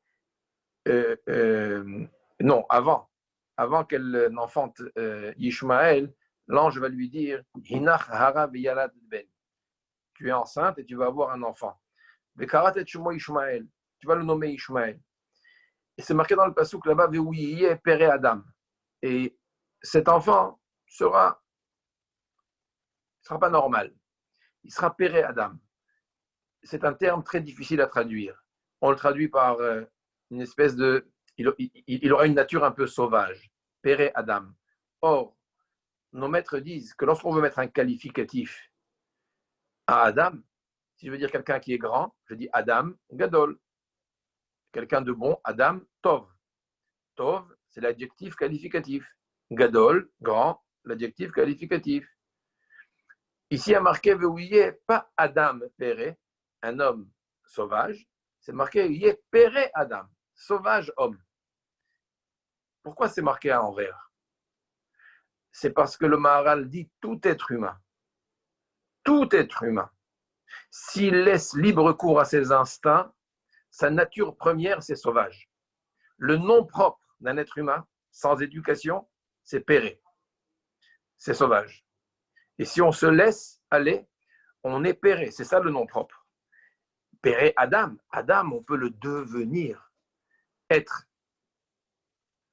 non, avant qu'elle n'enfante Ishmaël, l'ange va lui dire, Hinach hara v'yalad ben. Tu es enceinte et tu vas avoir un enfant. Vekarat et shumo Ishmaël. Tu vas le nommer Ishmaël. Et c'est marqué dans le passouk là-bas, Veouyiye pere Adam. Et cet enfant sera pas normal. Il sera pere Adam. C'est un terme très difficile à traduire. On le traduit par une espèce de... Il aura une nature un peu sauvage. Pere Adam. Or, nos maîtres disent que lorsqu'on veut mettre un qualificatif à Adam, si je veux dire quelqu'un qui est grand, je dis Adam Gadol. Quelqu'un de bon, Adam Tov. Tov, c'est l'adjectif qualificatif. Gadol, grand, l'adjectif qualificatif. Ici, il y a marqué Veouye, pas Adam Pere, un homme sauvage. C'est marqué Yé Pere Adam, sauvage homme. Pourquoi c'est marqué à envers? C'est parce que le Maharal dit tout être humain, s'il laisse libre cours à ses instincts, sa nature première, c'est sauvage. Le nom propre d'un être humain, sans éducation, c'est péré. C'est sauvage. Et si on se laisse aller, on est péré. C'est ça le nom propre. Péré Adam. Adam, on peut le devenir. Être.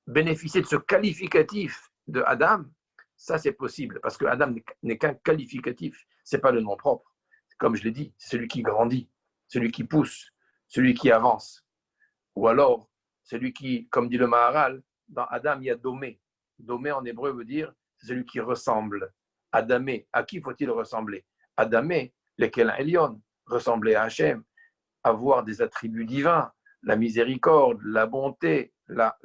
Bénéficier de ce qualificatif de Adam, ça c'est possible. Parce que Adam n'est qu'un qualificatif. Ce n'est pas le nom propre. Comme je l'ai dit, c'est celui qui grandit, celui qui pousse, celui qui avance. Ou alors, celui qui, comme dit le Maharal, dans Adam, il y a Domé. Domé en hébreu veut dire c'est celui qui ressemble. Adamé, à qui faut-il ressembler? Adamé, lequel Elion, ressembler à Hachem, avoir des attributs divins, la miséricorde, la bonté, la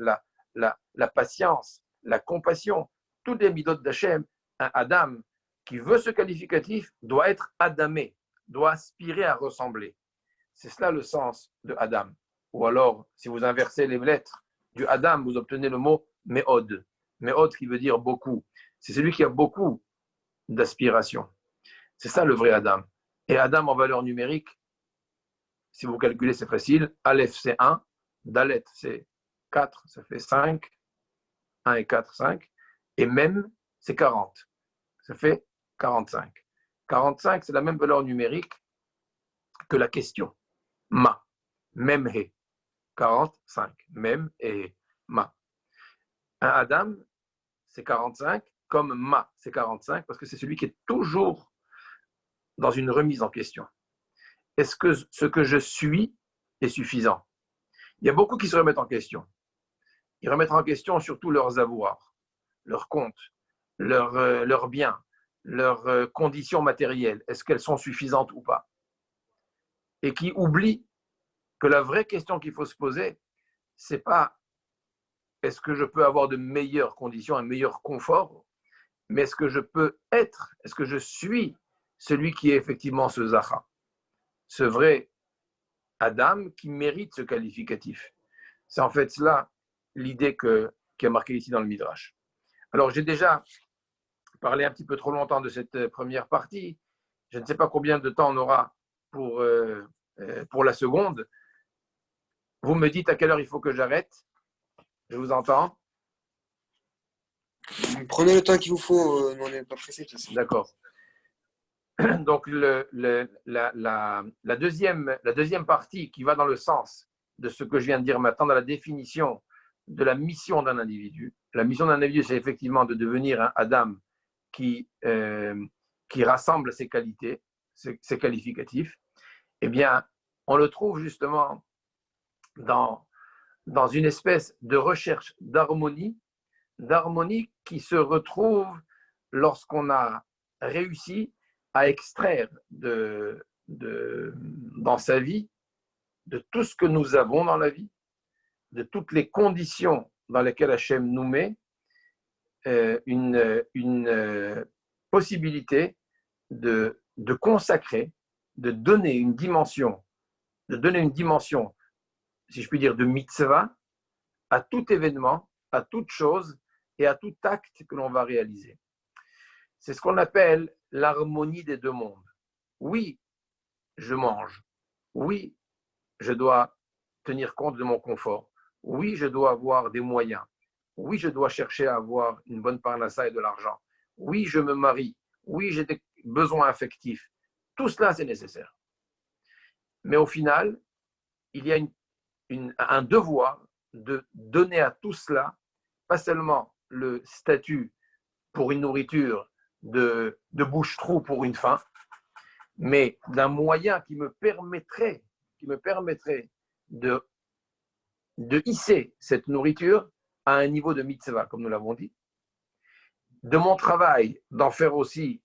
patience, la compassion, toutes les midotes d'Hachem. Un Adam qui veut ce qualificatif doit être Adamé, doit aspirer à ressembler. C'est cela le sens de Adam. Ou alors, si vous inversez les lettres du Adam, vous obtenez le mot Méod. Méod qui veut dire beaucoup. C'est celui qui a beaucoup d'aspiration. C'est ça le vrai Adam. Et Adam en valeur numérique, si vous calculez, c'est facile. Aleph, c'est 1. Dalet, c'est 4, ça fait 5. 1 et 4, 5. Et même, c'est 40. Ça fait 45. 45, c'est la même valeur numérique que la question. Ma. Même he. 45. Même et ma. Un Adam, c'est 45, comme ma, c'est 45, parce que c'est celui qui est toujours dans une remise en question. Est-ce que ce que je suis est suffisant? Il y a beaucoup qui se remettent en question. Ils remettent en question surtout leurs avoirs, leurs comptes, leurs biens, leurs conditions matérielles. Est-ce qu'elles sont suffisantes ou pas? Et qui oublient que la vraie question qu'il faut se poser, c'est pas est-ce que je peux avoir de meilleures conditions, un meilleur confort, mais est-ce que je peux être, est-ce que je suis celui qui est effectivement ce Zacha, ce vrai Adam qui mérite ce qualificatif. C'est en fait cela l'idée qui est marquée ici dans le Midrash. Alors j'ai déjà parlé un petit peu trop longtemps de cette première partie. Je ne sais pas combien de temps on aura pour la seconde. Vous me dites à quelle heure il faut que j'arrête. Je vous entends. Prenez le temps qu'il vous faut, on n'est pas pressé. D'accord. Donc, la deuxième partie qui va dans le sens de ce que je viens de dire maintenant, dans la définition de la mission d'un individu. La mission d'un individu, c'est effectivement de devenir un Adam qui rassemble ses qualités, ses qualificatifs. Eh bien, on le trouve justement dans une espèce de recherche d'harmonie qui se retrouve lorsqu'on a réussi à extraire dans sa vie, de tout ce que nous avons dans la vie, de toutes les conditions dans lesquelles Hachem nous met, une possibilité de consacrer, de donner une dimension, si je puis dire, de mitzvah à tout événement, à toute chose et à tout acte que l'on va réaliser. C'est ce qu'on appelle l'harmonie des deux mondes. Oui, je mange. Oui, je dois tenir compte de mon confort. Oui, je dois avoir des moyens. Oui, je dois chercher à avoir une bonne parnassa et de l'argent. Oui, je me marie. Oui, j'ai des besoins affectifs. Tout cela, c'est nécessaire. Mais au final, il y a un devoir de donner à tout cela, pas seulement le statut pour une nourriture de bouche-trou pour une faim, mais d'un moyen qui me permettrait de hisser cette nourriture à un niveau de mitzvah, comme nous l'avons dit. De mon travail, d'en faire aussi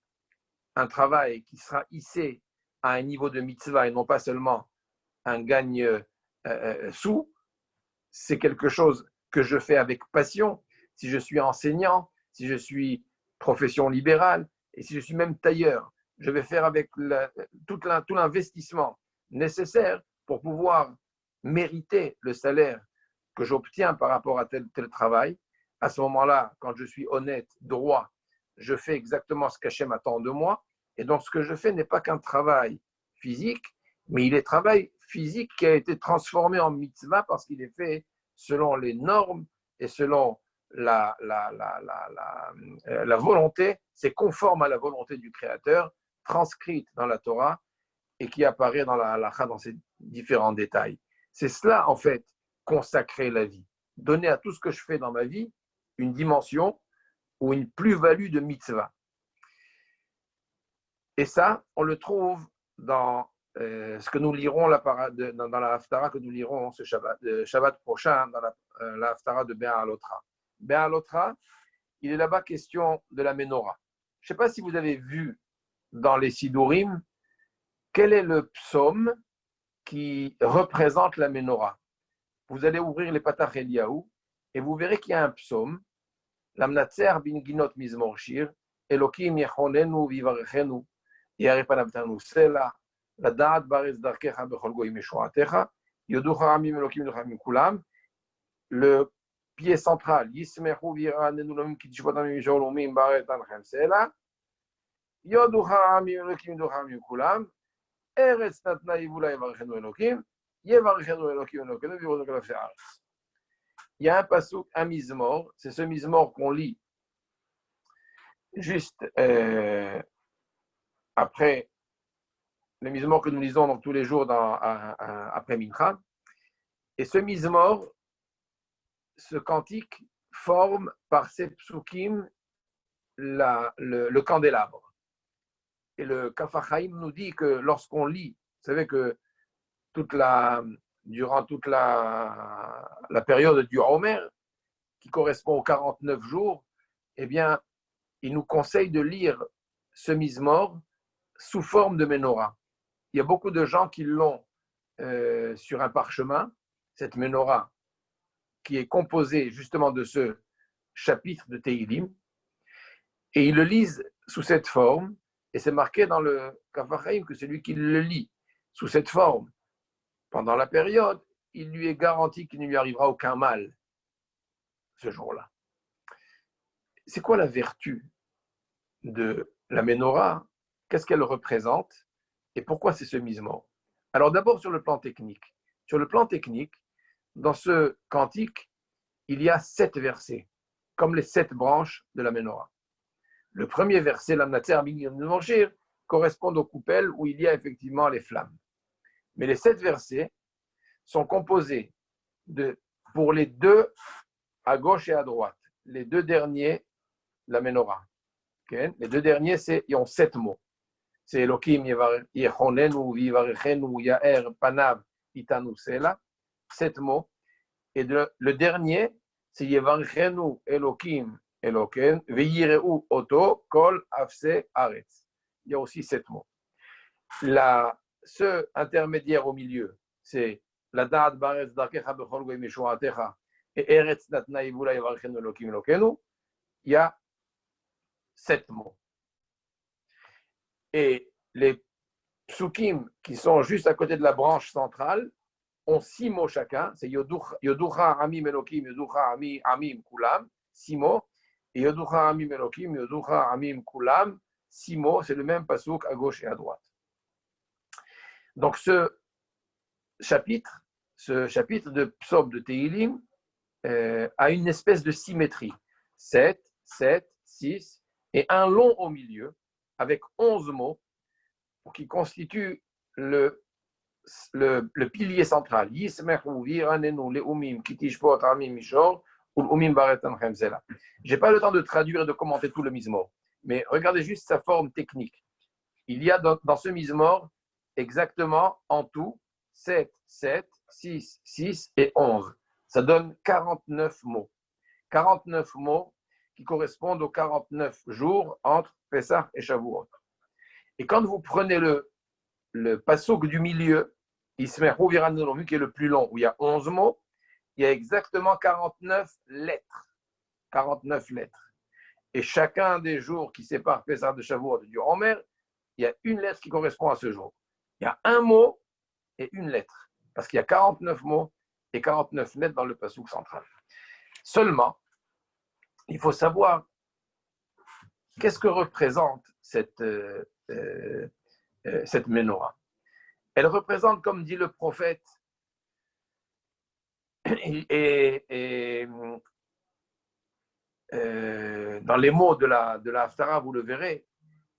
un travail qui sera hissé à un niveau de mitzvah et non pas seulement un gagne-sous. C'est quelque chose que je fais avec passion. Si je suis enseignant, si je suis profession libérale et si je suis même tailleur, je vais faire avec tout l'investissement nécessaire pour pouvoir mériter le salaire que j'obtiens par rapport à tel travail. À ce moment-là, quand je suis honnête, droit, je fais exactement ce qu'Hachem attend de moi. Et donc, ce que je fais n'est pas qu'un travail physique, mais il est travail physique qui a été transformé en mitzvah parce qu'il est fait selon les normes et selon la volonté, c'est conforme à la volonté du Créateur, transcrite dans la Torah et qui apparaît dans la halakha dans ses différents détails. C'est cela, en fait, consacrer la vie. Donner à tout ce que je fais dans ma vie une dimension ou une plus-value de mitzvah. Et ça, on le trouve dans ce que nous lirons dans la Haftara que nous lirons ce Shabbat prochain, dans la Haftara de Be'alotra. Be'alotra, il est là-bas question de la Ménorah. Je ne sais pas si vous avez vu dans les Sidurim, quel est le psaume qui représente la Ménorah. Vous allez ouvrir les Patach Eliyahu et vous verrez qu'il y a un psaume, Lamnatser bin Ginot Mizmor Shir, Elokim Yechonenu Vivarechenu, Yarepanavtanu Sela, Ladat Barez Darkecha Bechol Goyim Yeshuatecha, Yoducha Amim Elokim Yoducha Kulam, le pied central, Yismechu Viranenu Lomim Kitishpotam Yisholomim Baret Anchem Sela, Yoducha Amim Elokim Yoducha Kulam, Eretz Natna Yivula Yevarechenu Elokim, Yevarechenu Elokim Elokenu Vivoronu Kalaf She'aretz. Il y a un passouk, un mizmor, c'est ce mizmor qu'on lit juste après le mizmor que nous lisons donc tous les jours après Mincha. Et ce mizmor, ce cantique, forme par ces psukim le candélabre. Et le Kaf HaChaim nous dit que lorsqu'on lit, vous savez que durant toute la période du Homer, qui correspond aux 49 jours, eh bien, il nous conseille de lire ce mizmor sous forme de menorah. Il y a beaucoup de gens qui l'ont sur un parchemin, cette menorah, qui est composée justement de ce chapitre de Tehilim, et ils le lisent sous cette forme, et c'est marqué dans le Kaf HaChaim que celui qui le lit sous cette forme, pendant la période, il lui est garanti qu'il ne lui arrivera aucun mal ce jour-là. C'est quoi la vertu de la Ménorah? Qu'est-ce qu'elle représente? Et pourquoi c'est ce mizmor? Alors d'abord sur le plan technique. Sur le plan technique, dans ce cantique, il y a 7 versets, comme les 7 branches de la Ménorah. Le premier verset, l'Amnatser bin Ginot Shir, correspond aux coupelles où il y a effectivement les flammes. Mais les 7 versets sont composés pour les deux à gauche et à droite, les deux derniers, la Ménorah. Okay? Les deux derniers, ils ont 7 mots. C'est Elokim Yechonenu Vivarechenu Yaer Panav Itanu Sela, 7 mots. Et le dernier, c'est Yevarechenu Elokim Eloken Veyireu Oto Kol Afse Aretz. Il y a aussi 7 mots. Ce intermédiaire au milieu, c'est la Da'at Baretz Darkecha Bechol Goyim Yeshuatecha et Eretz Natna Yivula Yevarechenu Elokim Elokenu. Il y a 7 mots. Et les psukim qui sont juste à côté de la branche centrale ont 6 mots chacun. C'est Yoducha Amim Elokim, Yoducha Amim Kulam, 6 mots. Et Yoducha Amim Elokim, Yoducha Amim Kulam, 6 mots. C'est le même pasuk à gauche et à droite. Donc ce chapitre de psaume de Tehilim a une espèce de symétrie. 7, 7, 6 et un long au milieu avec 11 mots qui constituent le pilier central. Je n'ai pas le temps de traduire et de commenter tout le mizmor, mais regardez juste sa forme technique. Il y a dans ce mizmor exactement en tout 7, 7, 6, 6 et 11. Ça donne 49 mots. 49 mots qui correspondent aux 49 jours entre Pessah et Shavuot. Et quand vous prenez le passouk du milieu, Ismechu Viranenu, qui est le plus long, où il y a 11 mots, il y a exactement 49 lettres. 49 lettres. Et chacun des jours qui séparent Pessah de Shavuot du Homer, il y a une lettre qui correspond à ce jour. Il y a un mot et une lettre. Parce qu'il y a 49 mots et 49 lettres dans le passouk central. Seulement, il faut savoir qu'est-ce que représente cette menorah. Elle représente, comme dit le prophète, et dans les mots de la Haftara, vous le verrez,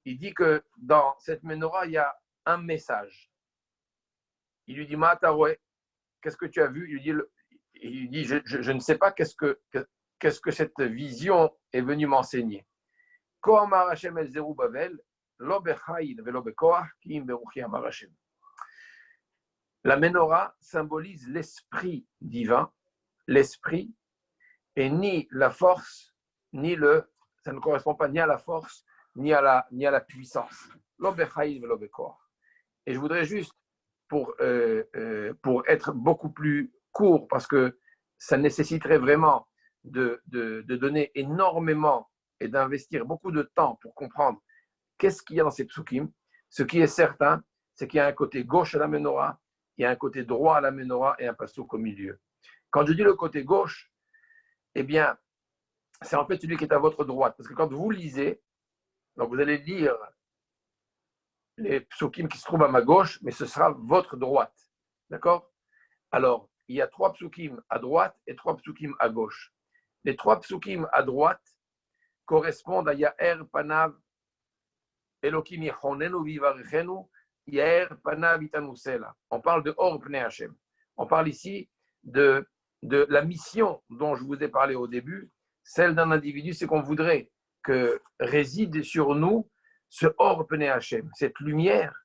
il dit que dans cette menorah, il y a un message. Il lui dit, Ma'ataroué, qu'est-ce que tu as vu? Il dit, je ne sais pas qu'est-ce que cette vision est venue m'enseigner. La menorah symbolise l'esprit divin, l'esprit, et ni la force, ça ne correspond pas ni à la force, ni à la puissance. Et je voudrais juste, pour être beaucoup plus court, parce que ça nécessiterait vraiment de donner énormément et d'investir beaucoup de temps pour comprendre qu'est-ce qu'il y a dans ces psukim. Ce qui est certain, c'est qu'il y a un côté gauche à la menorah, il y a un côté droit à la menorah et un pasuk au milieu. Quand je dis le côté gauche, eh bien, c'est en fait celui qui est à votre droite. Parce que quand vous lisez, donc vous allez lire les psukim qui se trouvent à ma gauche, mais ce sera votre droite. D'accord? Alors, il y a 3 psukim à droite et 3 psukim à gauche. Les 3 psukim à droite correspondent à Ya'er Panav Elokim Yechonenu Vivarechenu Ya'er Panav Itanusela. On parle de Or Pnei Hashem. On parle ici de la mission dont je vous ai parlé au début, celle d'un individu, c'est qu'on voudrait que réside sur nous ce Or Pnei Hashem, cette lumière,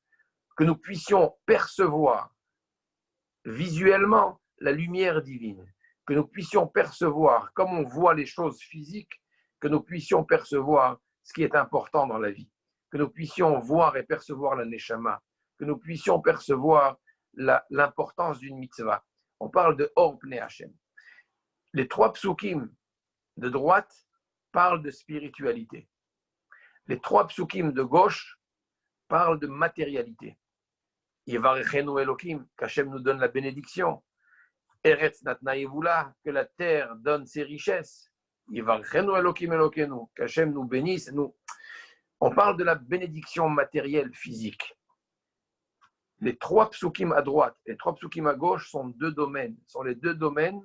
que nous puissions percevoir visuellement la lumière divine, que nous puissions percevoir, comme on voit les choses physiques, que nous puissions percevoir ce qui est important dans la vie, que nous puissions voir et percevoir la neshama, que nous puissions percevoir l'importance d'une mitzvah. On parle de Or Pnei Hashem. Les 3 psukim de droite parlent de spiritualité. Les 3 psukim de gauche parlent de matérialité. Yevarechenu Elokim, qu'Hachem nous donne la bénédiction. Eretz Natna Yevula, que la terre donne ses richesses. Yevarechenu Elokim Elokenu, qu'Hachem nous bénisse. On parle de la bénédiction matérielle, physique. Les 3 psukim à droite et les 3 psukim à gauche sont 2 domaines. Sont les 2 domaines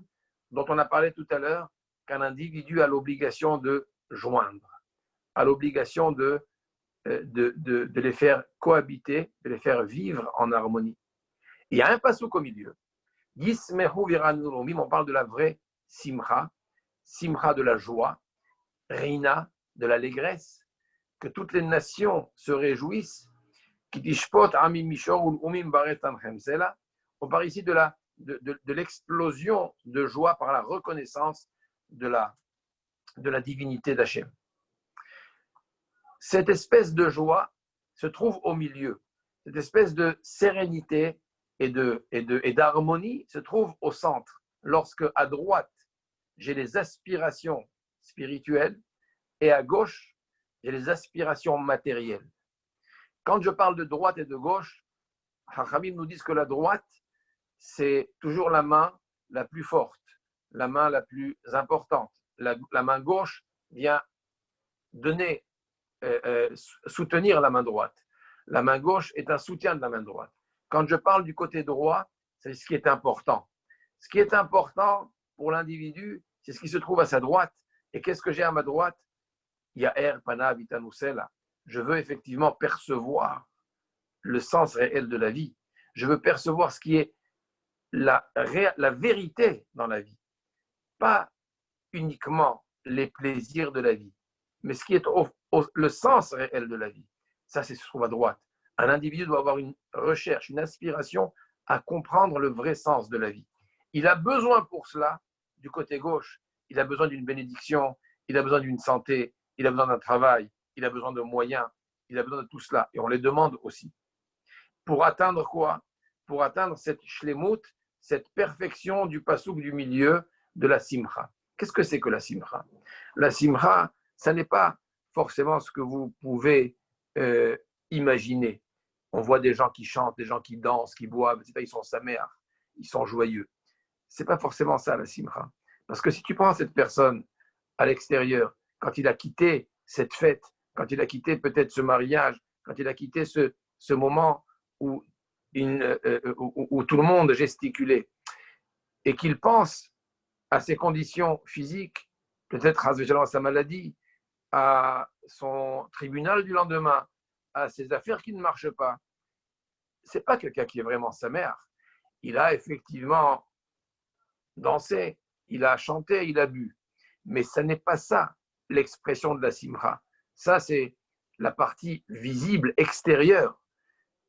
dont on a parlé tout à l'heure, qu'un individu a l'obligation de joindre, a l'obligation de les faire cohabiter, de les faire vivre en harmonie. Il y a un pasuk au milieu. Yismehu viranurumim, on parle de la vraie simcha, simcha de la joie, rina de l'allégresse, que toutes les nations se réjouissent. Kitishpot amim mishor umim baret anchem sela. On parle ici de l'explosion de joie par la reconnaissance de la divinité d'Hachem. Cette espèce de joie se trouve au milieu. Cette espèce de sérénité et d'harmonie se trouve au centre. Lorsque à droite, j'ai les aspirations spirituelles et à gauche, j'ai les aspirations matérielles. Quand je parle de droite et de gauche, Chachamim nous disent que la droite, c'est toujours la main la plus forte, la main la plus importante. La main gauche vient donner, soutenir la main droite. La main gauche est un soutien de la main droite. Quand je parle du côté droit, c'est ce qui est important. Ce qui est important pour l'individu, c'est ce qui se trouve à sa droite. Et qu'est-ce que j'ai à ma droite? Ya'er Panav Itanusela. Je veux effectivement percevoir le sens réel de la vie. Je veux percevoir ce qui est la vérité dans la vie. Pas uniquement les plaisirs de la vie, mais ce qui est le sens réel de la vie. Ça, c'est ce qui se trouve à droite. Un individu doit avoir une recherche, une aspiration à comprendre le vrai sens de la vie. Il a besoin pour cela du côté gauche. Il a besoin d'une bénédiction, il a besoin d'une santé, il a besoin d'un travail, il a besoin de moyens, il a besoin de tout cela. Et on les demande aussi. Pour atteindre quoi? Pour atteindre cette shlemut, cette perfection du pasuk du milieu de la simcha. Qu'est-ce que c'est que la simcha? La simcha, ça n'est pas forcément ce que vous pouvez imaginer. On voit des gens qui chantent, des gens qui dansent, qui boivent, ils sont saméach, ils sont joyeux. Ce n'est pas forcément ça la simcha. Parce que si tu prends cette personne à l'extérieur, quand il a quitté cette fête, quand il a quitté peut-être ce mariage, quand il a quitté ce moment où tout le monde gesticulait, et qu'il pense à ses conditions physiques, peut-être à sa maladie, à son tribunal du lendemain, à ses affaires qui ne marchent pas, ce n'est pas quelqu'un qui est vraiment sa mère. Il a effectivement dansé, il a chanté, il a bu. Mais ce n'est pas ça l'expression de la simcha. Ça, c'est la partie visible, extérieure.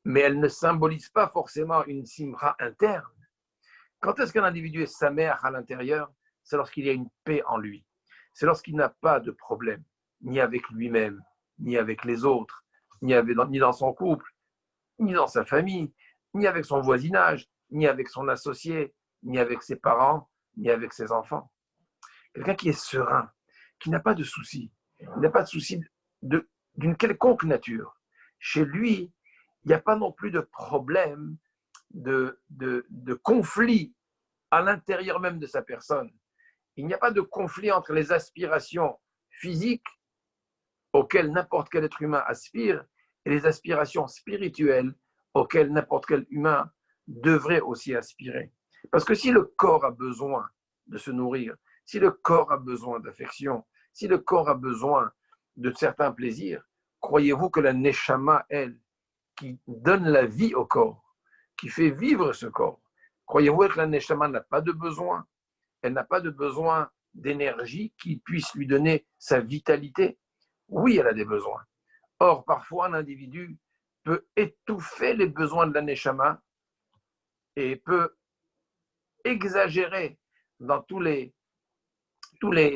mais elle ne symbolise pas forcément une simra interne. Quand est-ce qu'un individu est samer à l'intérieur? C'est lorsqu'il y a une paix en lui. C'est lorsqu'il n'a pas de problème, ni avec lui-même, ni avec les autres, ni dans son couple, ni dans sa famille, ni avec son voisinage, ni avec son associé, ni avec ses parents, ni avec ses enfants. Quelqu'un qui est serein, qui n'a pas de soucis, il n'a pas de soucis d'une quelconque nature. Chez lui, il n'y a pas non plus de problème, de conflit à l'intérieur même de sa personne. Il n'y a pas de conflit entre les aspirations physiques auxquelles n'importe quel être humain aspire et les aspirations spirituelles auxquelles n'importe quel humain devrait aussi aspirer. Parce que si le corps a besoin de se nourrir, si le corps a besoin d'affection, si le corps a besoin de certains plaisirs, croyez-vous que la neshama, elle, qui donne la vie au corps, qui fait vivre ce corps, croyez-vous que la neshama n'a pas de besoin? Elle n'a pas de besoin d'énergie qui puisse lui donner sa vitalité? Oui, elle a des besoins. Or, parfois, un individu peut étouffer les besoins de la neshama et peut exagérer dans tous les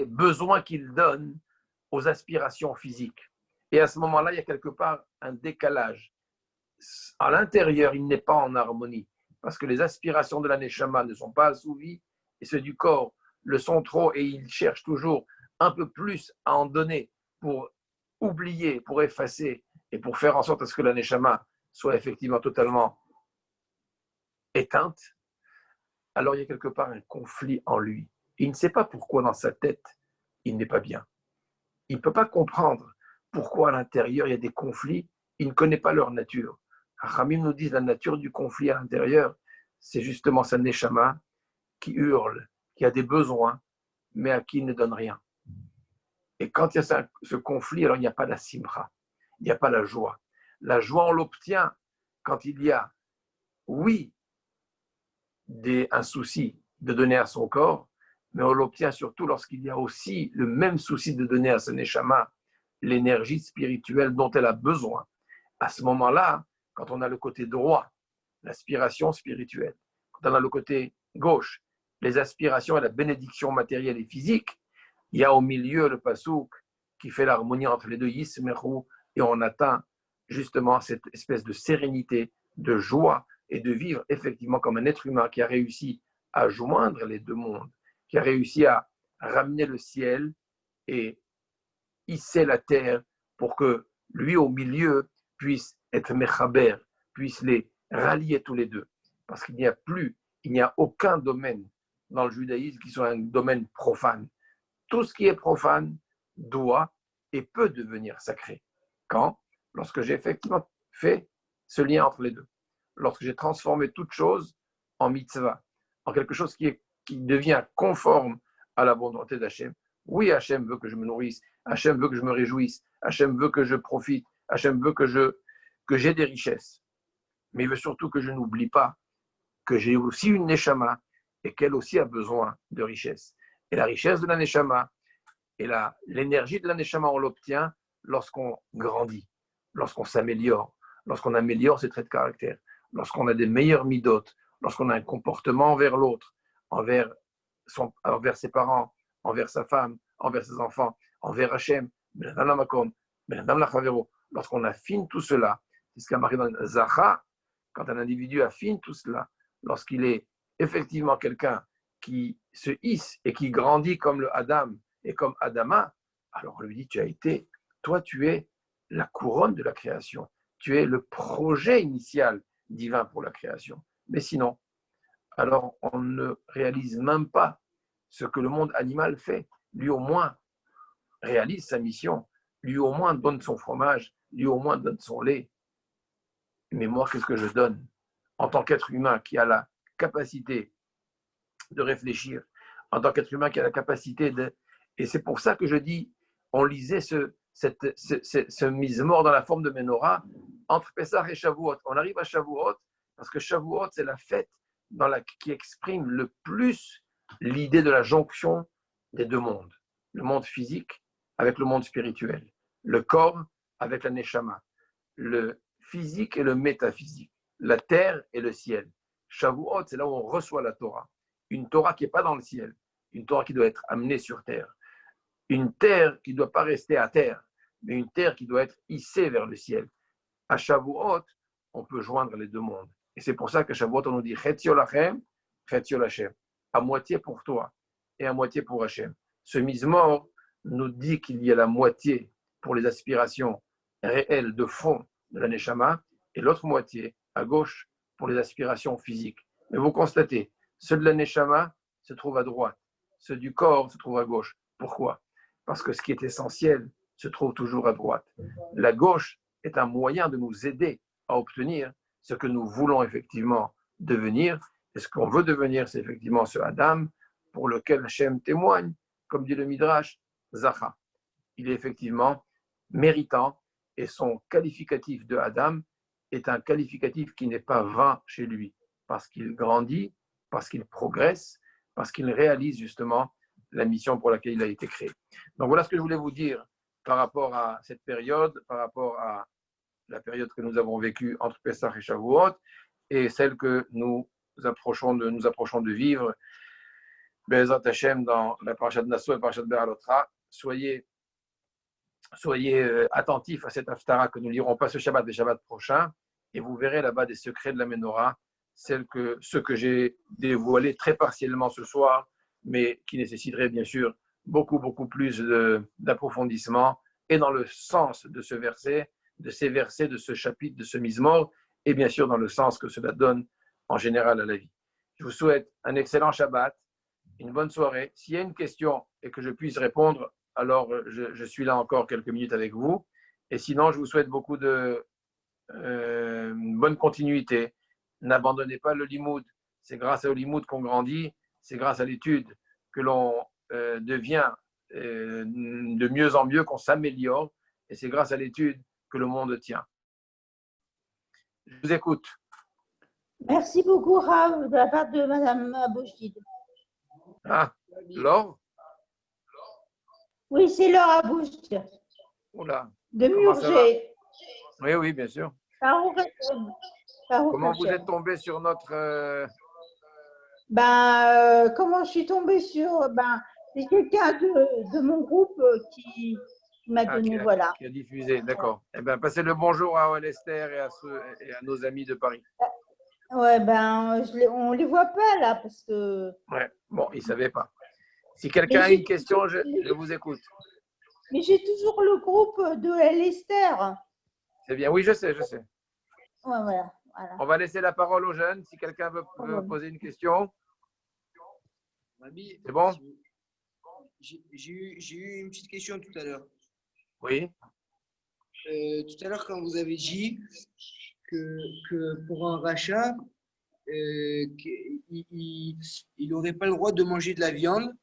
besoins qu'il donne aux aspirations physiques. Et à ce moment-là, il y a quelque part un décalage. À l'intérieur, il n'est pas en harmonie parce que les aspirations de la neshama ne sont pas assouvies et ceux du corps le sont trop et il cherche toujours un peu plus à en donner pour oublier, pour effacer et pour faire en sorte à ce que la neshama soit effectivement totalement éteinte. Alors il y a quelque part un conflit en lui. Il ne sait pas pourquoi dans sa tête, il n'est pas bien. Il ne peut pas comprendre pourquoi à l'intérieur, il y a des conflits. Il ne connaît pas leur nature. Rachamim nous dit la nature du conflit à l'intérieur, c'est justement sa neshama qui hurle, qui a des besoins, mais à qui il ne donne rien. Et quand il y a ce conflit, alors il n'y a pas la simra, il n'y a pas la joie. La joie, on l'obtient quand il y a, oui, un souci de donner à son corps, mais on l'obtient surtout lorsqu'il y a aussi le même souci de donner à sa neshama l'énergie spirituelle dont elle a besoin. À ce moment-là, quand on a le côté droit, l'aspiration spirituelle, quand on a le côté gauche, les aspirations et la bénédiction matérielle et physique, il y a au milieu le pasouk qui fait l'harmonie entre les deux, Yismeru, et on atteint justement cette espèce de sérénité, de joie et de vivre effectivement comme un être humain qui a réussi à joindre les deux mondes, qui a réussi à ramener le ciel et hisser la terre pour que lui au milieu puisse être mechaber, puisse les rallier tous les deux. Parce qu'il n'y a aucun domaine dans le judaïsme qui soit un domaine profane. Tout ce qui est profane doit et peut devenir sacré. Quand? Lorsque j'ai effectivement fait ce lien entre les deux. Lorsque j'ai transformé toute chose en mitzvah, en quelque chose qui devient conforme à la volonté d'Hachem. Oui, Hachem veut que je me nourrisse, Hachem veut que je me réjouisse, Hachem veut que je profite, Hachem veut que j'ai des richesses. Mais il veut surtout que je n'oublie pas que j'ai aussi une neshama et qu'elle aussi a besoin de richesse. Et la richesse de la neshama et l'énergie de la neshama, on l'obtient lorsqu'on grandit, lorsqu'on s'améliore, lorsqu'on améliore ses traits de caractère, lorsqu'on a des meilleures midotes, lorsqu'on a un comportement envers l'autre, envers ses parents, envers sa femme, envers ses enfants, envers Hachem, lorsqu'on affine tout cela, c'est ce qu'a marqué dans le Zacha, quand un individu affine tout cela, lorsqu'il est effectivement quelqu'un qui se hisse et qui grandit comme le Adam et comme Adama, alors on lui dit, toi tu es la couronne de la création, tu es le projet initial divin pour la création. Mais sinon, alors on ne réalise même pas ce que le monde animal fait. Lui au moins réalise sa mission, lui au moins donne son fromage, lui au moins donne son lait. Mais moi, qu'est-ce que je donne en tant qu'être humain qui a la capacité de réfléchir, en tant qu'être humain qui a la capacité de... Et c'est pour ça que je dis, on lisait ce mise-mort dans la forme de Ménorah entre Pessah et Shavuot. On arrive à Shavuot parce que Shavuot, c'est la fête qui exprime le plus l'idée de la jonction des deux mondes. Le monde physique avec le monde spirituel. Le corps avec la neshama. Le physique et le métaphysique, la terre et le ciel. Shavuot, c'est là où on reçoit la Torah. Une Torah qui n'est pas dans le ciel, une Torah qui doit être amenée sur terre. Une terre qui ne doit pas rester à terre, mais une terre qui doit être hissée vers le ciel. À Shavuot, on peut joindre les deux mondes. Et c'est pour ça qu'à Shavuot, on nous dit Chetio lachem, Chetio lachem. À moitié pour toi et à moitié pour Hachem. Ce Mizmor nous dit qu'il y a la moitié pour les aspirations réelles de fond de la Neshama et l'autre moitié à gauche pour les aspirations physiques. Mais vous constatez, ceux de la Neshama se trouvent à droite, ceux du corps se trouvent à gauche. Pourquoi? Parce que ce qui est essentiel se trouve toujours à droite. La gauche est un moyen de nous aider à obtenir ce que nous voulons effectivement devenir. Et ce qu'on veut devenir, c'est effectivement ce Adam pour lequel Hachem témoigne, comme dit le Midrash, Zacha. Il est effectivement méritant et son qualificatif de Adam est un qualificatif qui n'est pas vain chez lui, parce qu'il grandit, parce qu'il progresse, parce qu'il réalise justement la mission pour laquelle il a été créé. Donc voilà ce que je voulais vous dire par rapport à cette période, par rapport à la période que nous avons vécue entre Pessah et Shavuot, et celle que nous approchons de vivre, Be'ezrat Hashem, dans la parashat de Nassau et la parashat de Be'alotra. Soyez attentifs à cette haftara que nous lirons pas ce Shabbat, le Shabbat prochain, et vous verrez là-bas des secrets de la Menorah, ceux que j'ai dévoilés très partiellement ce soir, mais qui nécessiteraient bien sûr beaucoup plus d'approfondissement, et dans le sens de ce verset, de ces versets, de ce chapitre, de ce Mizmor, et bien sûr dans le sens que cela donne en général à la vie. Je vous souhaite un excellent Shabbat, une bonne soirée. S'il y a une question et que je puisse répondre, alors je suis là encore quelques minutes avec vous. Et sinon, je vous souhaite beaucoup de bonne continuité. N'abandonnez pas le limoud. C'est grâce au limoud qu'on grandit. C'est grâce à l'étude que l'on devient de mieux en mieux, qu'on s'améliore. Et c'est grâce à l'étude que le monde tient. Je vous écoute. Merci beaucoup, Rav, de la part de Madame Abouchid. Ah, Laure? Oui, c'est Laure Abouchid. Oula. De Comment ça va? Murger. Oui, bien sûr. Comment vous êtes tombé sur notre... comment je suis tombée sur... c'est quelqu'un de mon groupe qui m'a donné, voilà. Qui a diffusé, d'accord. Eh bien, passez le bonjour à Esther et à nos amis de Paris. Ouais, on ne les voit pas là parce que... Ouais, bon, ils ne savaient pas. Si quelqu'un a une question, je vous écoute. Mais j'ai toujours le groupe de Esther. C'est bien, oui, je sais. Ouais, voilà. On va laisser la parole aux jeunes. Si quelqu'un veut poser une question. C'est bon? J'ai eu une petite question tout à l'heure. Oui. Tout à l'heure, quand vous avez dit que pour un rachat, il n'aurait pas le droit de manger de la viande.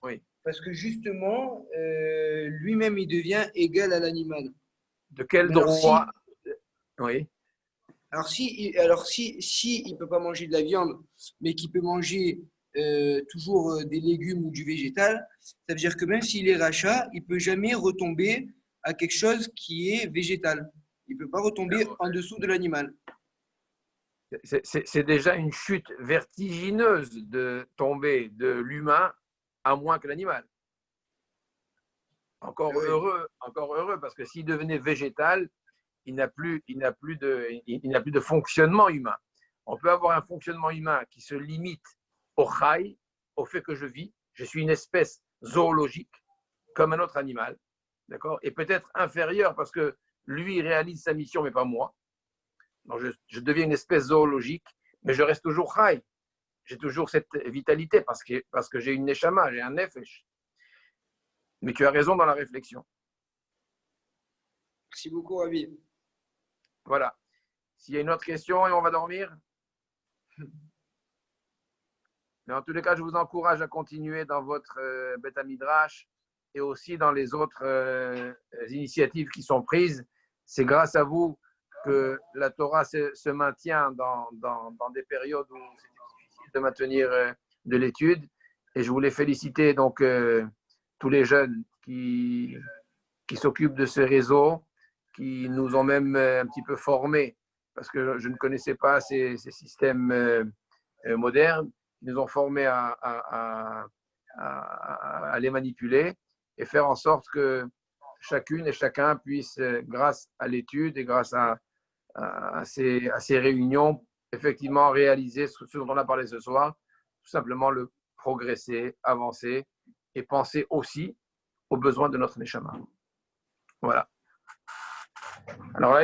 Oui. Parce que justement, lui-même, il devient égal à l'animal. De quel droit? Oui. Alors, si il ne peut pas manger de la viande, mais qu'il peut manger toujours des légumes ou du végétal, ça veut dire que même s'il est rachat, il ne peut jamais retomber à quelque chose qui est végétal. Il ne peut pas retomber en dessous de l'animal. C'est déjà une chute vertigineuse de tomber de l'humain à moins que l'animal. Encore heureux, parce que s'il devenait végétal, il n'a plus de fonctionnement humain. On peut avoir un fonctionnement humain qui se limite au chai, au fait que je vis. Je suis une espèce zoologique, comme un autre animal, d'accord? Et peut-être inférieur parce que lui réalise sa mission, mais pas moi. Donc je deviens une espèce zoologique, mais je reste toujours chai. J'ai toujours cette vitalité parce que j'ai une neshama, j'ai un nefesh. Mais tu as raison dans la réflexion. Merci beaucoup, Ravi. Voilà. S'il y a une autre question et on va dormir. Mais en tous les cas, je vous encourage à continuer dans votre Beth Midrash et aussi dans les autres initiatives qui sont prises. C'est grâce à vous que la Torah se maintient dans des périodes où c'est difficile de maintenir de l'étude. Et je voulais féliciter donc tous les jeunes qui s'occupent de ce réseau, qui nous ont même un petit peu formés, parce que je ne connaissais pas ces systèmes modernes, qui nous ont formés à les manipuler et faire en sorte que chacune et chacun puisse, grâce à l'étude et grâce à ces réunions, effectivement réaliser ce dont on a parlé ce soir, tout simplement le progresser, avancer et penser aussi aux besoins de notre Neshama. Voilà. Alors là,